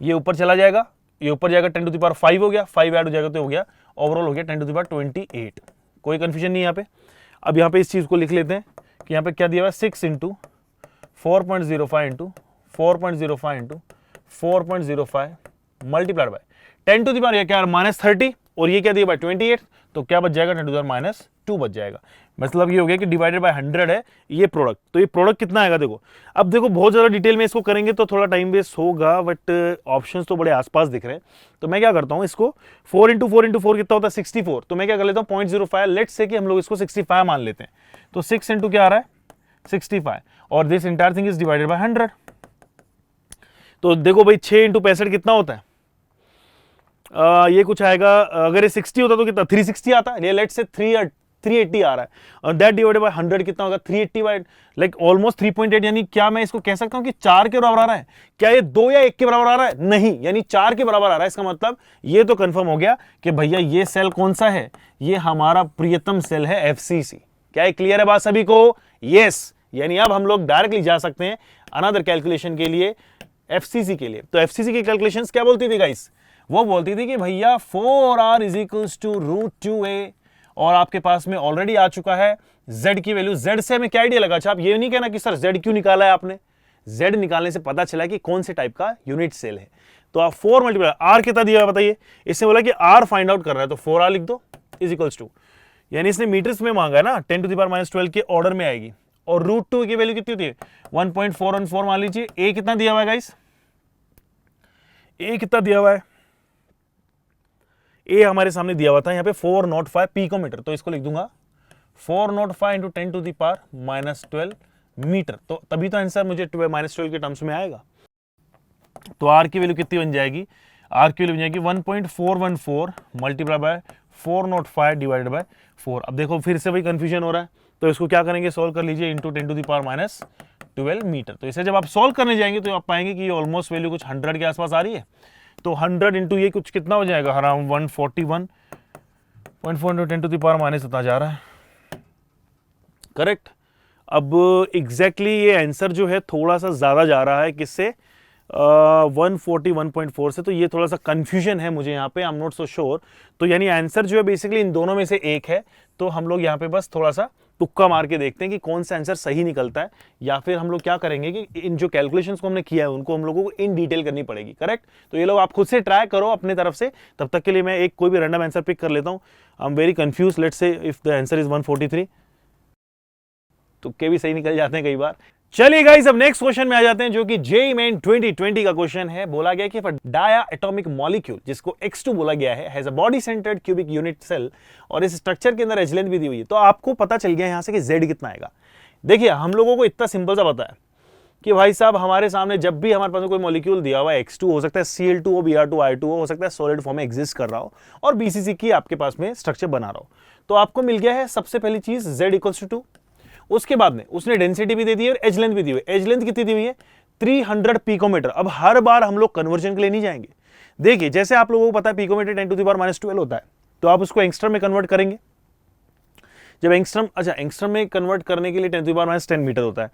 ये ऊपर चला जाएगा, ये ऊपर जाएगा 10 टू द पावर 5 हो गया, 5 ऐड हो जाएगा तो हो गया ओवरऑल हो गया 10 टू द पावर 28। कोई कंफ्यूजन नहीं यहाँ पे। अब यहाँ पे इस चीज को लिख लेते हैं कि यहाँ पे क्या दिया हुआ है 6 into 4.05 into 4.05 into 4.05 multiplied by 10 to the power क्या -30, और ये क्या दिया बाय 28, तो क्या बच जाएगा 10 टू द पावर -2 बच जाएगा। मतलब ये हो गया कि डिवाइडेड बाय 100 है ये प्रोडक्ट। तो ये प्रोडक्ट कितना आएगा देखो। अब देखो बहुत ज्यादा डिटेल में इसको करेंगे तो थोड़ा टाइम वेस्ट होगा, बट ऑप्शंस तो बड़े आसपास दिख रहे हैं। तो मैं क्या करता हूँ, इसको 4 इंटू 4 इंटू 4 कितना होता है 64। तो मैं क्या कर लेता हूँ 0.05, लेट्स से कि हम लोग इसको 65 मान लेते हैं। तो 6 इंटू क्या आ रहा है 65, और this entire thing is divided by 100। तो देखो भाई 6 इंटू 65 कितना होता है, ये कुछ आएगा, अगर ये 60 होता तो कितना 360 आता है, लेट्स से 380 आ रहा है, और दैट डिवाइडेड बाय 100 कितना होगा 380 बाय लाइक ऑलमोस्ट 3.8। यानी क्या मैं इसको कह सकता हूं कि 4 के बराबर आ रहा है, क्या ये 2 या 1 के बराबर आ रहा है, नहीं, यानी 4 के बराबर आ रहा है। इसका मतलब ये तो कंफर्म हो गया कि भैया ये सेल कौन सा है, ये हमारा प्रियतम सेल है एफसीसी। क्या ये क्लियर है बात सभी को, यस। यानी अब हम लोग डायरेक्टली जा सकते हैं अनदर कैलकुलेशन के लिए, एफसीसी के लिए। तो एफसीसी की कैलकुलेशंस क्या बोलती थी गाइस, वो बोलती थी कि भैया 4r is equals to √2a, और आपके पास में ऑलरेडी आ चुका है z की वैल्यू। z से हमें क्या आइडिया लगा, अच्छा आप ये नहीं कहना कि सर z क्यों निकाला है आपने, z निकालने से पता चला कि कौन से टाइप का यूनिट सेल है। तो आप 4 मल्टीप्लाई r कितना दिया बताइए, इसने बोला कि r फाइंड आउट कर रहा है, तो 4r लिख दो इज इक्वल्स टू, यानी इसने मीटर्स में मांगा है ना, 10 टू द पावर -12 के ऑर्डर में आएगी, और √2 की वैल्यू कितनी होती है 1.414 मान लीजिए। a कितना दिया हुआ है गाइस, a कितना दिया हुआ है, ए हमारे सामने दिया हुआ था यहाँ पे 405 पिकोमीटर, तो इसको लिख दूंगा 405 into 10 to the power -12 metre. तो तभी तो आंसर मुझे -12 के टर्म्स में आएगा। तो आर की वैल्यू कितनी बन जाएगी, आर की वैल्यू बन जाएगी 1.414 मल्टीप्लाई बाय 405 डिवाइडेड बाय 4। अब देखो फिर से वही कंफ्यूजन हो रहा है, तो इसको क्या करेंगे, सोल्व कर लीजिए into 10 to the power -12 metre. तो इसे जब आप सोल्व करने जाएंगे तो आप पाएंगे कि ये ऑलमोस्ट वैल्यू कुछ 100 के आसपास आ रही है। तो 100 इंटू ये कुछ कितना हो जाएगा, around 141.4 10 to the power minus उतना जा रहा है, करेक्ट। अब एग्जैक्टली ये आंसर जो है थोड़ा सा ज़्यादा जा रहा है किससे, 141.4 से, तो ये थोड़ा सा कंफ्यूजन है मुझे यहाँ पे, I am not so sure. तो यानी आंसर जो है बेसिकली इन दोनों में से एक है, तो हम लोग यहाँ पे बस थोड़ा सा तुक्का मार के देखते हैं कि कौन सा आंसर सही निकलता है, या फिर हम लोग क्या करेंगे कि इन जो कैलकुलेशंस को हमने किया है उनको हम लोगों को इन डिटेल करनी पड़ेगी। करेक्ट। तो ये लोग आप खुद से ट्राई करो अपने तरफ से, तब तक के लिए मैं एक कोई भी रैंडम आंसर पिक कर लेता हूँ। I am very confuse, let's say if the answer is 143। तुक्के भी सही निकल जाते हैं कई बार। चलिए गाइस, अब नेक्स्ट क्वेश्चन में आ जाते हैं, जो कि जेईई मेन 2020 का क्वेश्चन है। बोला गया कि डाया एटॉमिक मॉलिक्यूल, जिसको X2 बोला गया है, has a body centred cubic unit cell, और इस स्ट्रक्चर के अंदर एज लेंथ भी दी हुई है। तो आपको पता चल गया यहां से कि Z कितना आएगा। देखिए, हम लोगों को इतना सिंपल सा पता है कि भाई साहब हमारे सामने जब भी हमारे पास कोई मॉलिक्यूल दिया हुआ है, X2 हो सकता है Cl2 हो, Br2 I2 हो सकता है सॉलिड फॉर्म में एग्जिस्ट कर रहा हो, और BCC की आपके पास में स्ट्रक्चर बना रहा हो, तो आपको मिल गया है सबसे पहली चीज Z = 2। उसके बाद में उसने डेंसिटी भी दे दी है और एज लेंथ भी दी हुई है। एज लेंथ कितनी दी हुई है, 300 पिकोमीटर। अब हर बार हम लोग कन्वर्जन के लिए नहीं जाएंगे। देखिए, जैसे आप लोगों को पता है पिकोमीटर 10⁻12 होता है, तो आप उसको एंगस्ट्रम में कन्वर्ट करेंगे। जब एंगस्ट्रम, अच्छा एंगस्ट्रम में कन्वर्ट करने के लिए 10⁻10 मीटर होता है,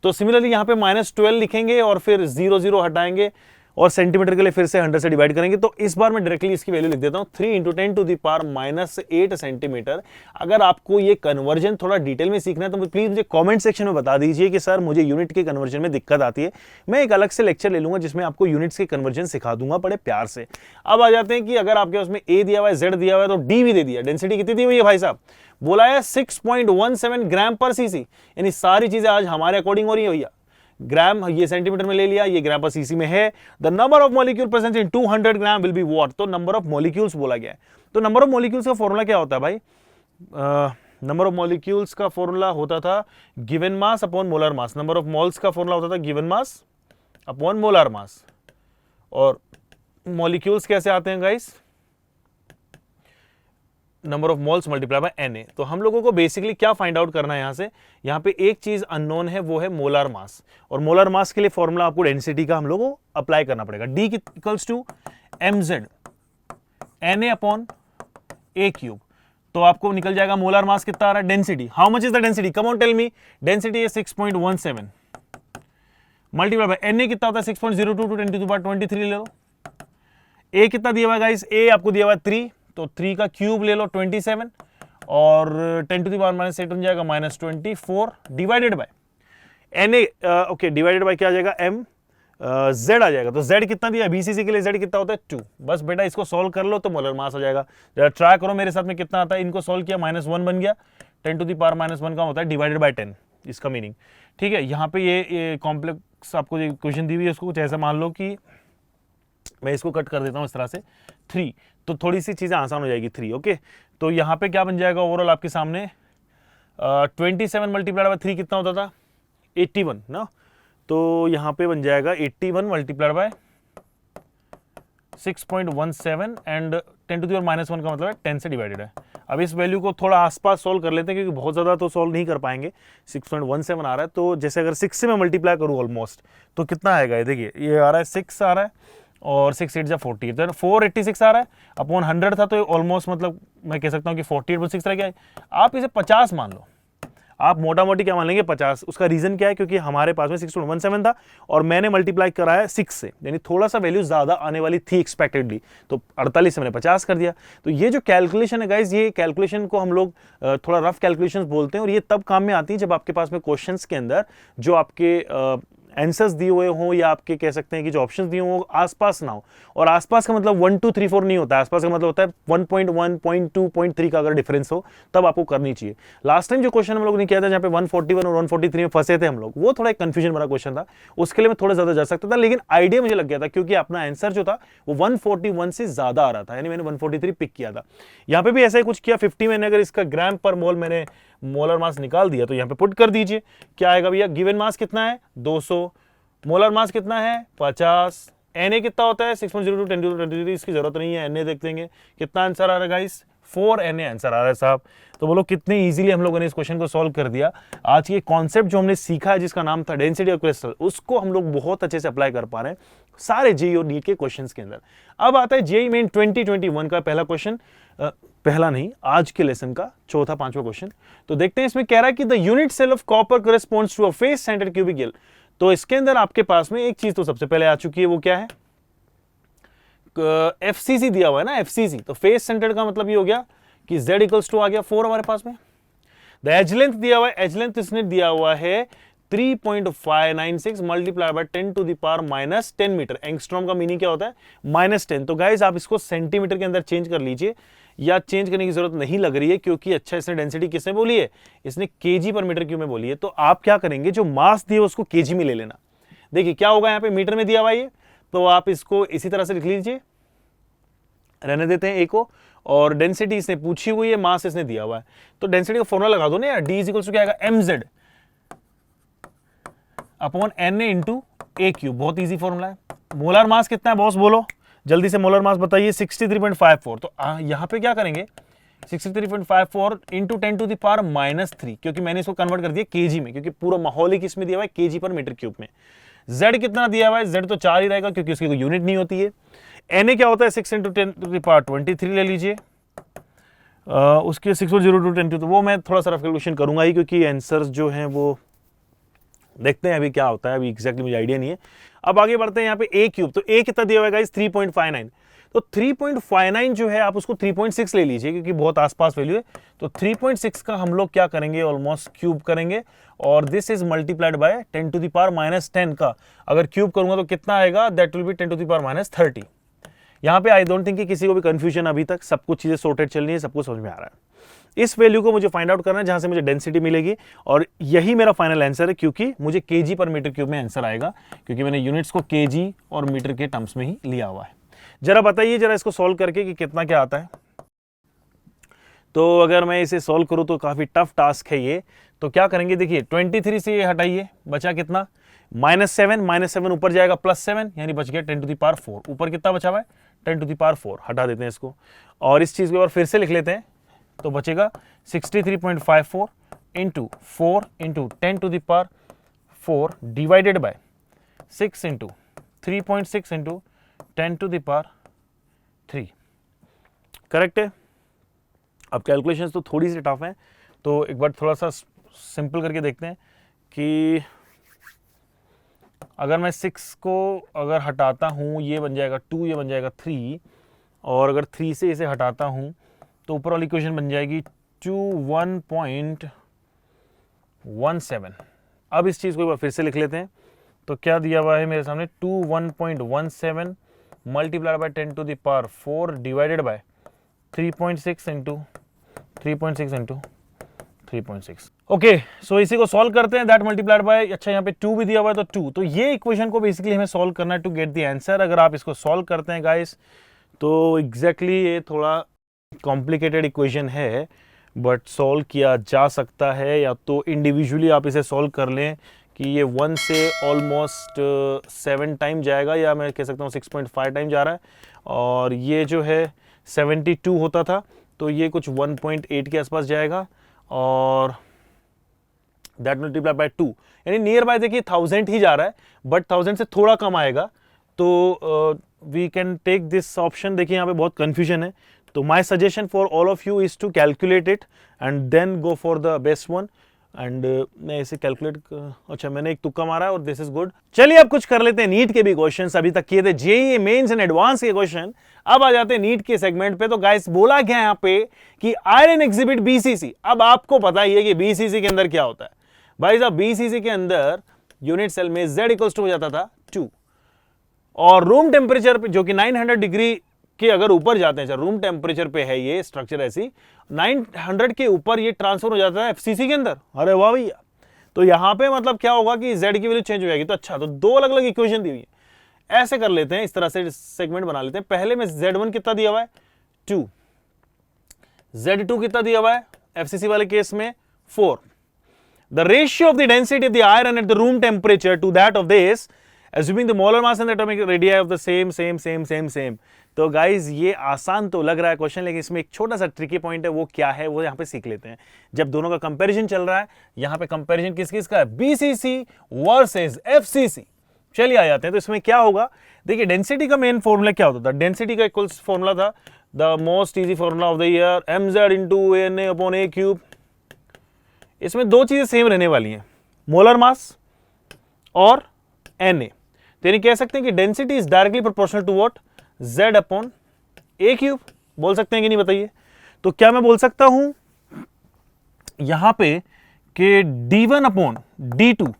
तो सिमिलरली यहाँ पे -12 लिखेंगे और फिर 0 हटाएंगे और सेंटीमीटर के लिए फिर से 100 से डिवाइड करेंगे। तो इस बार मैं डायरेक्टली इसकी वैल्यू लिख देता हूं, 3 × 10⁻⁸ सेंटीमीटर। अगर आपको ये कन्वर्जन थोड़ा डिटेल में सीखना है तो प्लीज मुझे कमेंट सेक्शन में बता दीजिए कि सर मुझे यूनिट के कन्वर्जन में दिक्कत आती है। मैं एक अलग से लेक्चर ले लूंगा जिसमें आपको यूनिट्स के कन्वर्जन सिखा दूंगा बड़े प्यार से। अब आ जाते हैं कि अगर आपके उसमें ए दिया हुआ है, जेड दिया हुआ है, तो डी भी दे दिया। डेंसिटी कितनी दी हुई है भाई साहब, बोला है 6.17 ग्राम पर सीसी। यानी सारी चीजें आज हमारे अकॉर्डिंग हो रही है भैया। ग्राम ये सेंटीमीटर में ले लिया, ये ग्राम पर सीसी में है। The number of molecule present in 200 gram will be what, तो नंबर ऑफ मॉलिक्यूल्स बोला गया है। तो नंबर ऑफ मॉलिक्यूल्स का फॉर्मूला क्या होता है भाई, नंबर ऑफ मॉलिक्यूल्स का फॉर्मूला होता था given mass upon molar mass. Number of moles का फॉर्मूला होता था गिवन मास अपॉन मोलर मास। और मॉलिक्यूल्स कैसे आते हैं guys, number of moles multiply by Na। तो हम लोगों को बेसिकली क्या फाइंड आउट करना है यहाँ से, यहाँ पे एक चीज अननोन है, वो है मोलर मास। और मोलर मास के लिए फॉर्मूला आपको डेंसिटी का हम लोगों को अप्लाई करना पड़ेगा। D = mz Na upon A³। तो आपको निकल जाएगा मोलर मास कितना आ रहा है, density. How much is the density, come on tell me. Density है 6.17 मल्टीप्लाई बाय Na कितना होता है 6.02 × 10⁻23 ले लो। A कितना दिया हुआ है गाइस, A आपको दिया हुआ है 3, तो 3 का क्यूब ले लो 27, और 10⁻8 बन जाएगा -24 divided by Na। Okay, divided by क्या आ जाएगा, m z आ जाएगा। तो z कितना दिया, BCC के लिए z कितना होता है 2। बस बेटा इसको सॉल्व कर लो तो मोलर मास आ जाएगा। जरा ट्राई करो मेरे साथ में कितना आता है। इनको सॉल्व किया -1 बन गया, 10⁻1 का होता है डिवाइडेड बाय 10, इसका मीनिंग। ठीक है, यहाँ पे ये कॉम्प्लेक्स आपको क्वेश्चन दी हुई है, उसको कुछ ऐसा मान लो कि मैं इसको कट कर देता हूँ इस तरह से 3, तो थोड़ी सी चीजें आसान हो जाएगी 3। ओके, तो यहाँ पे क्या बन जाएगा ओवरऑल आपके सामने 27 मल्टीप्लाइड बाय 3 कितना होता था 81 ना। तो यहाँ पे बन जाएगा 81 मल्टीप्लाइड बाय 6.17 एंड 10⁻1 का मतलब है 10 से डिवाइडेड है। अब इस वैल्यू को थोड़ा आसपास सोल्व कर लेते हैं क्योंकि बहुत ज़्यादा तो सोल्व नहीं कर पाएंगे। 6.17 आ रहा है, तो जैसे अगर 6 से मैं मल्टीप्लाई करूँ ऑलमोस्ट, तो कितना आएगा ये देखिए, ये आ रहा है 6 आ रहा है और 6 8 40, तो 486 आ रहा है अपॉन 100 था, तो ऑलमोस्ट मतलब मैं कह सकता हूँ कि 48.6 रह गया। आप इसे 50 मान लो, आप मोटा मोटी क्या मान लेंगे 50। उसका रीजन क्या है, क्योंकि हमारे पास में 6.17 था और मैंने मल्टीप्लाई करा है 6 से, यानी थोड़ा सा वैल्यू ज्यादा आने वाली थी एक्सपेक्टेडली, तो 48 से मैंने 50 कर दिया। तो ये जो कैलकुलेशन है गाइज, ये कैलकुलेशन को हम लोग थोड़ा रफ कैलकुलेशंस बोलते हैं, और ये तब काम में आती है जब आपके पास में क्वेश्चंस के अंदर जो आपके आंसर्स दिए हुए हों, या आपके कह सकते हैं कि जो ऑप्शंस दिए हों आसपास ना हो। और आसपास का मतलब 1 2 3 4 नहीं होता है, आसपास का मतलब होता है 1.1 0.2 0.3 का अगर डिफरेंस हो तब आपको करनी चाहिए। लास्ट टाइम जो क्वेश्चन हम लोग ने किया था जहाँ पे 141 और 143 में फंसे थे हम लोग, वो थोड़ा एक कंफ्यूजन वाला क्वेश्चन था, उसके लिए मैं थोड़ा ज्यादा जा सकता था, लेकिन आइडिया मुझे लग गया था क्योंकि अपना आंसर जो था वो 141 से ज्यादा आ रहा था, यानी मैंने 143 पिक किया था। यहाँ पे भी ऐसा ही कुछ किया, 50 मैंने अगर इसका ग्राम पर मोल मैंने मोलर मास निकाल दिया, तो यहाँ पे पुट कर दीजिए क्या आएगा भैया। गिवन मास कितना है 200, मोलर मास कितना है 50, Na कितना होता है 6.02 10⁻23, इसकी जरूरत नहीं है, Na देख लेंगे। कितना आंसर आ रहा है गाइस 4 Na आंसर आ रहा है साहब। तो बोलो कितने इजीली हम लोगों ने इस क्वेश्चन को सॉल्व कर दिया। आज ये कॉन्सेप्ट जो हमने सीखा है जिसका नाम था डेंसिटी ऑफ क्रिस्टल, उसको हम लोग बहुत अच्छे से अप्लाई कर पा रहे हैं। सारे जेई और नीट के क्वेश्चंस के अंदर। अब आता है जेई मेन 2021 का पहला क्वेश्चन, पहला नहीं, आज के लेसन का चौथा पांचवा क्वेश्चन। तो देखते हैं, इसमें कह रहा है कि the unit cell of copper corresponds to a face centred cubical. तो इसके अंदर आपके पास में एक चीज तो सबसे पहले आ चुकी है, वो क्या है, एफसीसी दिया हुआ है ना, एफसीसी। तो फेस सेंटर्ड का मतलब ये हो गया कि z इक्वल्स टू आ गया 4 हमारे पास में। द एज लेंथ दिया हुआ है, एज लेंथ इसने दिया हुआ है 3.596 multiply by 10 to the power -10 metre. Angstrom का मीनिंग क्या होता है, -10। तो गाइस आप इसको सेंटीमीटर के अंदर चेंज कर लीजिए, या चेंज करने की जरूरत नहीं लग रही है, क्योंकि अच्छा इसने डेंसिटी किसने बोली है, इसने केजी पर मीटर क्यूब में बोली है। तो आप क्या करेंगे, जो मास दिया उसको केजी में ले लेना। देखिए क्या होगा, यहाँ पे मीटर में दिया हुआ है, तो आप इसको इसी तरह से लिख लीजिए, रहने देते हैं ए को। और डेंसिटी इसने पूछी हुई है, मास इसने दिया हुआ है, तो डेंसिटी का फॉर्मूला लगा दो ना यार, डी इज इक्वल टू क्या आएगा, mz upon na into a cube. बहुत इजी फॉर्मूला है। मोलर मास कितना है बॉस, बोलो जल्दी से, मोलर मास बताइए, 63.54। तो यहाँ पे क्या करेंगे, 63.54 इंटू 10 टू द पावर -3, क्योंकि मैंने इसको कन्वर्ट कर दिया केजी में, क्योंकि पूरा माहौल ही किसमें दिया हुआ है, केजी पर मीटर क्यूब में। z कितना दिया हुआ है, z तो 4 ही रहेगा, क्योंकि उसकी कोई यूनिट नहीं होती है। na क्या होता है, 6 इंटू 10 टू द पावर 23 ले लीजिए। उसके 6.02 तो वो मैं थोड़ा सा रफ कैलकुलेशन करूंगा ही, क्योंकि आंसर्स जो हैं वो देखते हैं अभी क्या होता है, अभी एग्जैक्टली मुझे आइडिया नहीं है। अब आगे बढ़ते हैं, यहाँ पे ए क्यूब, तो ए कितना दिया हुआ है गाइस, 3.59। तो 3.59 जो है आप उसको 3.6 ले लीजिए, क्योंकि बहुत आसपास वैल्यू है। तो 3.6 का हम लोग क्या करेंगे, ऑलमोस्ट क्यूब करेंगे, और this is multiplied by 10 to the power -10 का अगर क्यूब करूंगा तो कितना आएगा, that will be 10 to the power -30। यहाँ पे आई डोंट थिंक कि किसी को भी कंफ्यूजन, अभी तक सब कुछ चीजें सॉर्टेड चल रही है, सब कुछ समझ में आ रहा है। इस वैल्यू को मुझे फाइंड आउट करना है, जहां से मुझे डेंसिटी मिलेगी, और यही मेरा फाइनल आंसर है, क्योंकि मुझे केजी पर मीटर क्यूब में आंसर आएगा, क्योंकि मैंने यूनिट्स को केजी और मीटर के टर्म्स में ही लिया हुआ है। जरा बताइए जरा इसको सॉल्व करके कि कितना क्या आता है। तो अगर मैं इसे सॉल्व करूं तो काफी टफ टास्क है ये। तो क्या करेंगे, देखिए 23 से ये हटाइए, बचा कितना, -7 ऊपर जाएगा +7, यानी बच गया 10 टू द पावर 4। ऊपर कितना बचा हुआ है, 10 टू द पावर 4। हटा देते हैं इसको, और इस चीज को फिर से लिख लेते हैं, तो बचेगा 63.54 into 4 into 10 to the power 4 divided by 6 into 3.6 into 10 to the power 3। Correct है। अब कैलकुलेशंस तो थोड़ी सी टफ है, तो एक बार थोड़ा सा सिंपल करके देखते हैं कि अगर मैं 6 को अगर हटाता हूँ, ये बन जाएगा 2, ये बन जाएगा 3, और अगर 3 से इसे हटाता हूँ तो ऊपर वाली इक्वेशन बन जाएगी 21.17। अब इस चीज़ को एक बार फिर से लिख लेते हैं, तो क्या दिया हुआ है मेरे सामने, 21.17 multiplied by 10 to the power 4 divided by 3.6 into 3.6। Okay, so इसी को सॉल्व करते हैं, दैट मल्टीप्लाइड बाय, अच्छा यहाँ पे 2 भी दिया हुआ है तो 2। तो ये इक्वेशन को बेसिकली हमें सॉल्व करना है टू गेट द आंसर। अगर आप इसको सॉल्व करते हैं गाइस, तो एग्जैक्टली ये थोड़ा कॉम्प्लिकेटेड इक्वेशन है, बट सॉल्व किया जा सकता है, या तो इंडिविजुअली आप इसे सॉल्व कर लें कि ये 1 से ऑलमोस्ट 7 टाइम जाएगा, या मैं कह सकता हूँ 6.5 टाइम जा रहा है, और ये जो है 72 होता था, तो ये कुछ 1.8 के आसपास जाएगा, और दैट मल्टीप्लाई बाय 2, यानी नियर बाय देखिए 1000 ही जा रहा है, बट 1000 से थोड़ा कम आएगा। तो we can take this option. देखिए यहाँ पे बहुत कंफ्यूजन है, तो my suggestion for all of you is to calculate it and then go for the best one. And मैं इसे कैलकुलेट, अच्छा मैंने एक तुक्का मारा है, और दिस इज गुड। चलिए अब कुछ कर लेते हैं नीट के भी क्वेश्चंस। अभी तक किए थे जेईई मेंस एंड एडवांस के क्वेश्चन, अब आ जाते हैं नीट के सेगमेंट पे। तो गाइस बोला गया यहाँ पे कि आयरन एग्जिबिट बीसीसी। अब आपको पता ही है कि बीसीसी के अंदर क्या होता है भाई साहब। बीसीसी के अंदर यूनिट सेल में z इक्वल्स टू हो जाता था 2, और रूम टेम्परेचर पे जो कि 900 डिग्री के अगर ऊपर जाते हैं, रूम टेम्परेचर पे है ये स्ट्रक्चर ऐसी, 900 के ऊपर ये ट्रांसफर हो जाता है एफसीसी के अंदर। अरे वाह भैया, तो यहां पे मतलब क्या होगा कि z की वैल्यू चेंज हो जाएगी। तो अच्छा, तो दो अलग अलग इक्वेशन दी हुई है, ऐसे कर लेते हैं, इस तरह से सेगमेंट बना लेते हैं। पहले में z1 कितना दिया हुआ है 2, z2 कितना दिया हुआ है एफसीसी वाले केस में 4। The ratio of the density of the iron at the room temperature to that of this, assuming the molar mass and the atomic radii of the same. तो गाइज ये आसान तो लग रहा है क्वेश्चन, लेकिन इसमें एक छोटा सा ट्रिकी पॉइंट है, वो क्या है वो यहाँ पे सीख लेते हैं। जब दोनों का कंपैरिजन चल रहा है, यहाँ पे कंपैरिजन किस किस का है, बीसीसी वर्सेस एफसीसी। चलिए आ जाते हैं। तो इसमें क्या होगा, देखिए डेंसिटी का मेन फॉर्मूला क्या होता था, डेंसिटी का इक्वल्स फॉर्मूला था the most easy formula of the year mz into N upon a cube. इसमें दो चीजें सेम रहने वाली हैं, मोलर मास और Na। तो यानी कह सकते हैं कि density is directly proportional to what, z upon a cube. बोल सकते हैं कि नहीं बताइए। तो क्या मैं बोल सकता हूं यहां पे कि d1 अपॉन d2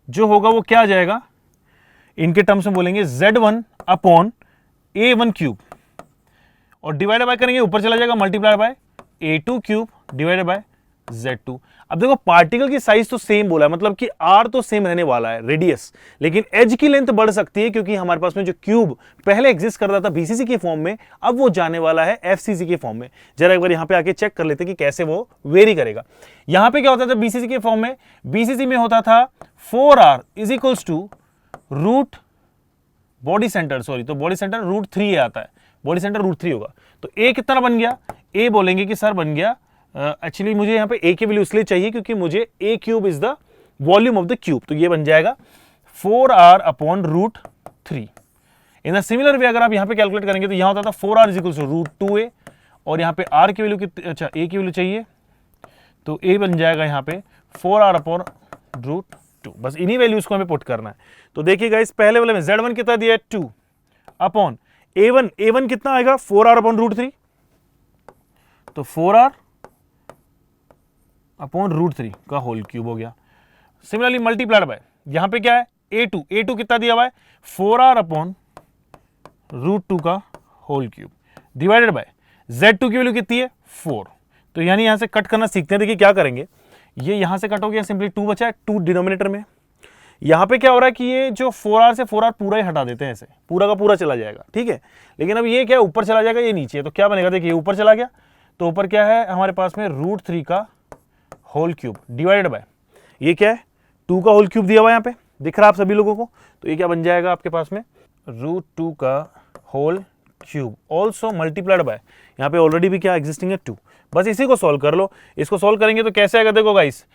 जो होगा वो क्या आ जाएगा, इनके टर्म्स में बोलेंगे z1 अपॉन a1 क्यूब और डिवाइड बाय करेंगे ऊपर चला जाएगा multiply by a2 cube divided bye z2। अब देखो पार्टिकल की साइज तो सेम बोला है, मतलब कि r तो सेम रहने वाला है रेडियस, लेकिन एज की लेंथ बढ़ सकती है क्योंकि हमारे पास में जो क्यूब पहले एग्जिस्ट कर रहा था बीसीसी के फॉर्म में, अब वो जाने वाला है एफसीसी के फॉर्म में। जरा एक बार यहां पे आके चेक कर लेते हैं कि कैसे वो वेरी करेगा। यहां पे क्या होता था बीसीसी के फॉर्म में, बीसीसी में होता था 4r is equals to root body centre, sorry तो बॉडी सेंटर रूट 3 आता है, बॉडी सेंटर रूट 3 होगा। तो a कितना बन गया, a बोलेंगे कि सर बन गया, एक्चुअली मुझे यहाँ पे a की वैल्यू इसलिए चाहिए क्योंकि मुझे a क्यूब is the volume of the cube, तो ये बन जाएगा 4r upon root 3। In the similar way अगर आप यहाँ पे कैलकुलेट करेंगे तो यहाँ होता था 4r is equal to root 2a और यहाँ पे r की वैल्यू कितनी, अच्छा a की वैल्यू चाहिए तो a बन जाएगा यहाँ पे 4r अपॉन रूट 2। बस इन्हीं वैल्यूज को हमें पुट करना है। तो देखिएगा इस पहले वाले में z1 कितना दिया है 2 अपॉन a1 कितना आएगा 4r अपॉन रूट 3, तो 4r अपॉन रूट 3 का होल क्यूब हो गया। सिमिलरली मल्टीप्लाइड बाय यहां पे क्या है a2 कितना दिया हुआ है 4r अपॉन रूट 2 का whole cube divided bye z2 की वैल्यू कितनी है 4। तो यानी यहां से कट करना सीखते हैं। देखिए क्या करेंगे, ये यहां से कट हो गया, सिंपली 2 बचा है, 2 डिनोमिनेटर में। यहां पे क्या हो रहा है कि ये जो 4r से 4r पूरा ही हटा देते हैं, ऐसे पूरा का पूरा चला जाएगा, ठीक है। लेकिन अब ये क्या ऊपर चला जाएगा, ये नीचे है, तो क्या बनेगा, देखिए ऊपर चला गया तो ऊपर क्या है हमारे पास में रूट 3 का होल क्यूब डिवाइडेड बाय ये क्या है 2 का होल क्यूब दिया हुआ है, यहाँ पे दिख रहा है आप सभी लोगों को। तो ये क्या बन जाएगा आपके पास में रूट 2 का whole cube also multiplied by यहाँ पे ऑलरेडी भी क्या एग्जिस्टिंग है 2। बस इसी को सॉल्व कर लो। इसको सॉल्व करेंगे तो कैसे आएगा, देखो गाइस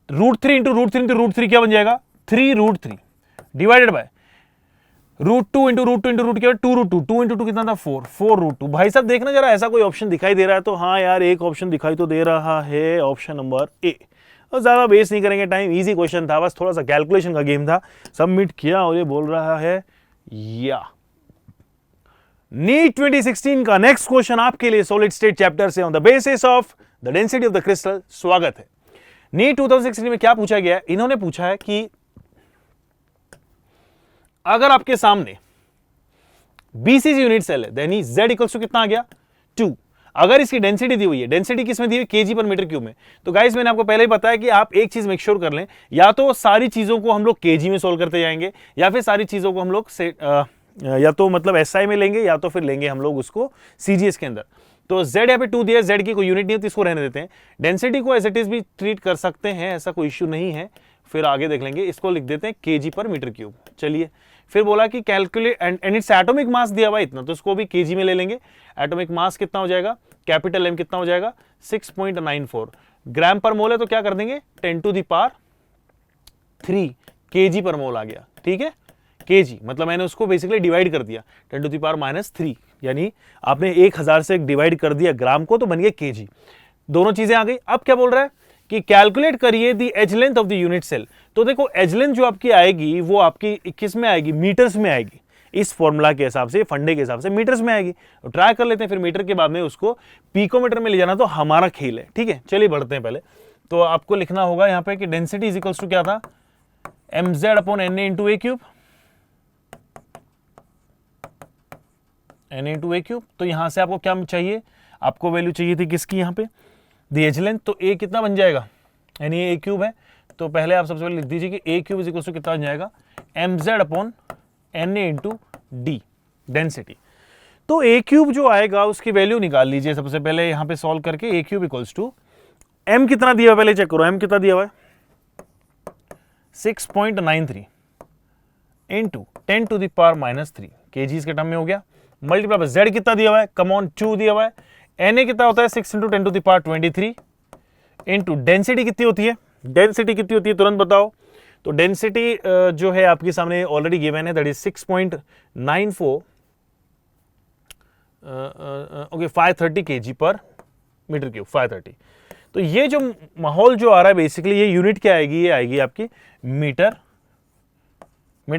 रूट 3 इंटू रूट 3 क्या बन जाएगा 3 root 3 divided by root 2 into root 2 2 root 2 into 2 कितना था 4 रूट 2। भाई साहब देखना जरा ऐसा कोई ऑप्शन दिखाई दे रहा है तो हाँ यार एक ऑप्शन दिखाई तो दे रहा है, ऑप्शन नंबर ए। और ज्यादा वेस्ट नहीं करेंगे टाइम, इजी क्वेश्चन था, बस थोड़ा सा कैलकुलेशन का गेम था। सबमिट किया और ये बोल रहा है या नीट 2016 का नेक्स्ट क्वेश्चन आपके लिए सॉलिड स्टेट चैप्टर से on the basis of the density of the crystal. स्वागत है। नीट 2016 में क्या पूछा गया है, इन्होंने पूछा है कि अगर आपके सामने बीसीसी यूनिट सेल है देन z इक्वल्स टू कितना आ गया 2। अगर इसकी डेंसिटी दी हुई है, डेंसिटी किसमें दी हुई केजी पर मीटर क्यूब में। तो गाइस मैंने आपको पहले ही बताया कि आप एक चीज मेक श्योर कर लें, या तो सारी चीजों को हम लोग केजी में सोल्व करते जाएंगे या फिर सारी चीजों को हम लोग या तो मतलब एसआई में लेंगे या तो फिर लेंगे हम लोग उसको सीजीएस के अंदर। तो z यहाँ पे 2 दिया, z की कोई यूनिट नहीं होती, इसको रहने देते हैं। डेंसिटी को एज इट इज भी ट्रीट कर सकते हैं, ऐसा कोई इश्यू नहीं है, फिर आगे देख लेंगे। इसको लिख देते हैं केजी पर मीटर क्यूब। चलिए फिर बोला कि calculate and its atomic mass दिया हुआ इतना, तो इसको भी केजी में ले लेंगे। एटॉमिक मास कितना हो जाएगा, कैपिटल एम कितना हो जाएगा 6.94 ग्राम पर मोल है, तो क्या कर देंगे 10 टू द पावर 3 केजी पर मोल आ गया, ठीक है। केजी मतलब मैंने उसको बेसिकली डिवाइड कर दिया 10 टू द पावर -3, यानी आपने 1000 से डिवाइड कर दिया ग्राम को तो बन गया केजी। दोनों चीजें आ गई। अब क्या बोल रहा है कि कैलकुलेट करिए the edge length of the unit cell. तो देखो एज लेंथ जो आपकी आएगी वो आपकी किस में आएगी, मीटर्स में आएगी। इस फॉर्मूला के हिसाब से, फंडे के हिसाब से मीटर्स में आएगी। तो ट्राई कर लेते हैं, फिर मीटर के बाद में उसको पिकोमीटर में ले जाना तो हमारा खेल है, ठीक है। चलिए बढ़ते हैं। पहले तो आपको लिखना होगा यहाँ पे कि डेंसिटी इज इक्वल्स टू क्या था mz upon na into a cube, na into a cube. तो यहां से आपको क्या चाहिए, आपको वैल्यू चाहिए थी किसकी यहाँ पे दी एज लेंथ। तो a कितना बन जाएगा, यानी ए क्यूब है, तो पहले आप सबसे पहले लिख दीजिए कि ए क्यूब इज इक्वल टू कितना बन जाएगा mz upon na into D density. तो ए क्यूब जो आएगा उसकी वैल्यू निकाल लीजिए सबसे पहले यहाँ पे सॉल्व करके। ए क्यूब इक्वल्स टू m कितना दिया हुआ पहले चेक करो, m कितना दिया हुआ है 6.93 into 10 to the power -3 kgs के टर्म में हो गया। मल्टीप्लाई बाय z कितना दिया हुआ है, कम ऑन 2 दिया हुआ है। na कितना होता है 6 into 10 to the power 23 into density कितनी होती है, डेंसिटी कितनी होती है तुरंत बताओ। तो डेंसिटी जो है आपके सामने ऑलरेडी गिवन है, दैट इज 6.94 ओके 530 kg पर मीटर क्यूब 530। तो ये जो माहौल जो आ रहा है बेसिकली ये यूनिट क्या आएगी, ये आएगी आपकी मीटर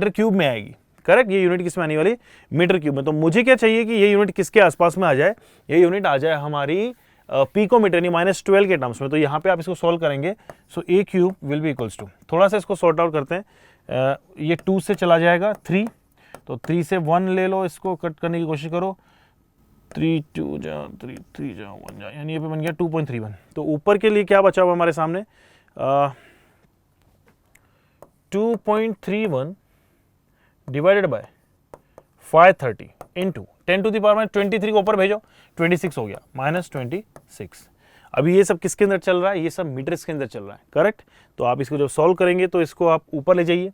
क्यूब में आएगी, करेक्ट। ये यूनिट किस में आने वाली, मीटर क्यूब में। तो मुझे क्या चाहिए कि ये यूनिट किसके आसपास में आ जाए, ये यूनिट आ जाए हमारी पिकोमीटर यानी -12 के टर्म्स में। तो यहाँ पे आप इसको सॉल्व करेंगे, so a cube will be equals to, थोड़ा सा इसको सॉर्ट आउट करते हैं, ये 2 से चला जाएगा 3, तो 3 से 1 ले लो, इसको कट करने की कोशिश करो, 3 2 जा 3 3 जा 1 जा, यानी ये पे बन गया 2.31। तो ऊपर के लिए क्या बचा हुआ हमारे सामने 2.31 divided by 530 into 10 to the power -23 को ऊपर भेजो, 26 हो गया, -26। अभी ये सब किसके अंदर चल रहा है, ये सब मीटर्स के अंदर चल रहा है, करेक्ट। तो आप इसको जब सॉल्व करेंगे तो इसको आप ऊपर ले जाइए,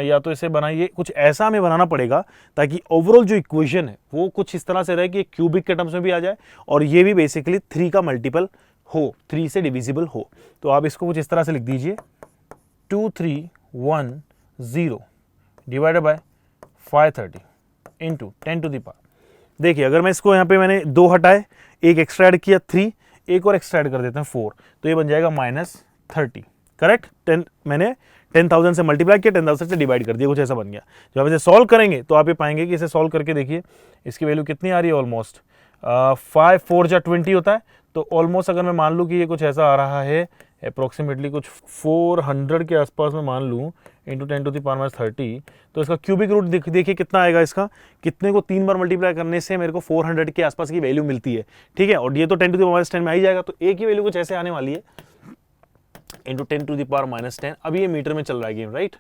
या तो इसे बनाइए, कुछ ऐसा हमें बनाना पड़ेगा ताकि ओवरऑल जो इक्वेशन है वो कुछ इस तरह से रहे कि क्यूबिक के टर्म्स में भी आ जाए और ये भी बेसिकली 3 का मल्टीपल हो, 3 से डिविजिबल हो। तो आप इसको कुछ इस तरह से लिख दीजिए, 2310 divided by 530 into 10 to the power. देखिए अगर मैं इसको यहाँ पे मैंने 2 हटाए, एक एक्स्ट्रा ऐड किया 3, एक और एक्स्ट्रा ऐड कर देते हैं 4, तो ये बन जाएगा -30, करेक्ट। 10 मैंने 10,000 से मल्टीप्लाई किया, 10,000 से डिवाइड कर दिया, कुछ ऐसा बन गया। जब आप इसे सॉल्व करेंगे तो आप ये पाएंगे कि इसे सॉल्व करके देखिए इसकी वैल्यू कितनी आ रही है, ऑलमोस्ट 5 4 जा 20 होता है। तो ऑलमोस्ट अगर मैं मान लूँ कि ये कुछ ऐसा आ रहा है अप्रोक्सीमेटली कुछ 400 के आसपास में मान लूँ, इंटू 10 टू द पावर -30, तो इसका क्यूबिक रूट देखिए कितना आएगा, इसका कितने को 3 बार मल्टीप्लाई करने से मेरे को 400 के आसपास की वैल्यू मिलती है, ठीक है। और ये तो 10 टू द पावर -10 में आ ही जाएगा, तो एक ही वैल्यू कुछ ऐसे आने वाली है, इंटू 10 टू द पावर -10। अभी ये मीटर में चल रहा है गेम, राइट।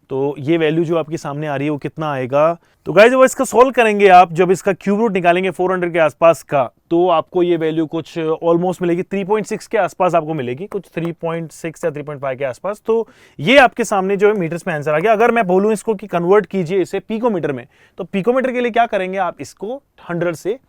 तो ये वैल्यू जो आपके सामने आ रही है वो कितना आएगा, तो गाइस जब इसका सॉल्व करेंगे आप, जब इसका क्यूब रूट निकालेंगे 400 के आसपास का, तो आपको ये वैल्यू कुछ ऑलमोस्ट मिलेगी 3.6 के आसपास आपको मिलेगी, कुछ 3.6 या 3.5 के आसपास। तो ये आपके सामने जो है मीटर्स में आंसर आ गया। अगर मैं बोलूं इसको कि कन्वर्ट कीजिए इसे पिकोमीटर में, तो पिकोमीटर के लिए क्या करेंगे आप, इसको 100 से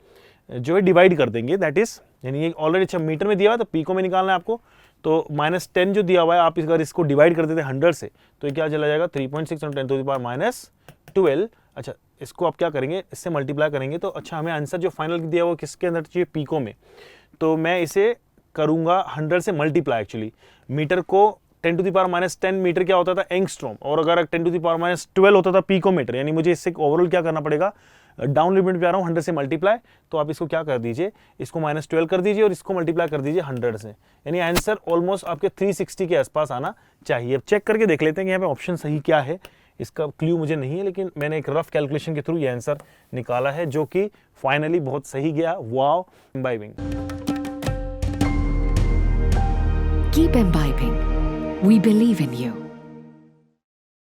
जो है डिवाइड कर देंगे, दैट इज यानी ये ऑलरेडी मीटर में दिया हुआ है तो पिको में निकालना है आपको। तो -10 जो दिया हुआ है, आप अगर इसको डिवाइड कर देते हैं 100 से, तो ये क्या चला जाएगा 3.6 × 10 टू द पावर -12। अच्छा, इसको आप क्या करेंगे, इससे मल्टीप्लाई करेंगे तो अच्छा हमें आंसर जो फाइनल दिया हुआ किसके अंदर चाहिए, पिको में। तो मैं इसे करूंगा 100 से मल्टीप्लाई, एक्चुअली मीटर को 10 टू द पावर -10 मीटर क्या होता था, एंगस्ट्रॉम, और अगर 10 टू द पावर -12 होता था पिकोमीटर, यानी मुझे इससे ओवरऑल क्या करना पड़ेगा, डाउन लिमिट पे आ रहा हूँ 100 से मल्टीप्लाई। तो आप इसको क्या कर दीजिए, इसको -12 कर दीजिए और इसको मल्टीप्लाई कर दीजिए 100 से, यानी आंसर ऑलमोस्ट आपके 360 के आसपास आना चाहिए। अब चेक करके देख लेते हैं कि यहाँ पे ऑप्शन सही क्या है, इसका क्लू मुझे नहीं है, लेकिन मैंने एक रफ कैलकुलेशन के थ्रू ये आंसर निकाला है जो कि फाइनली बहुत सही गया। Wow, imbibing. Keep imbibing. We believe in you.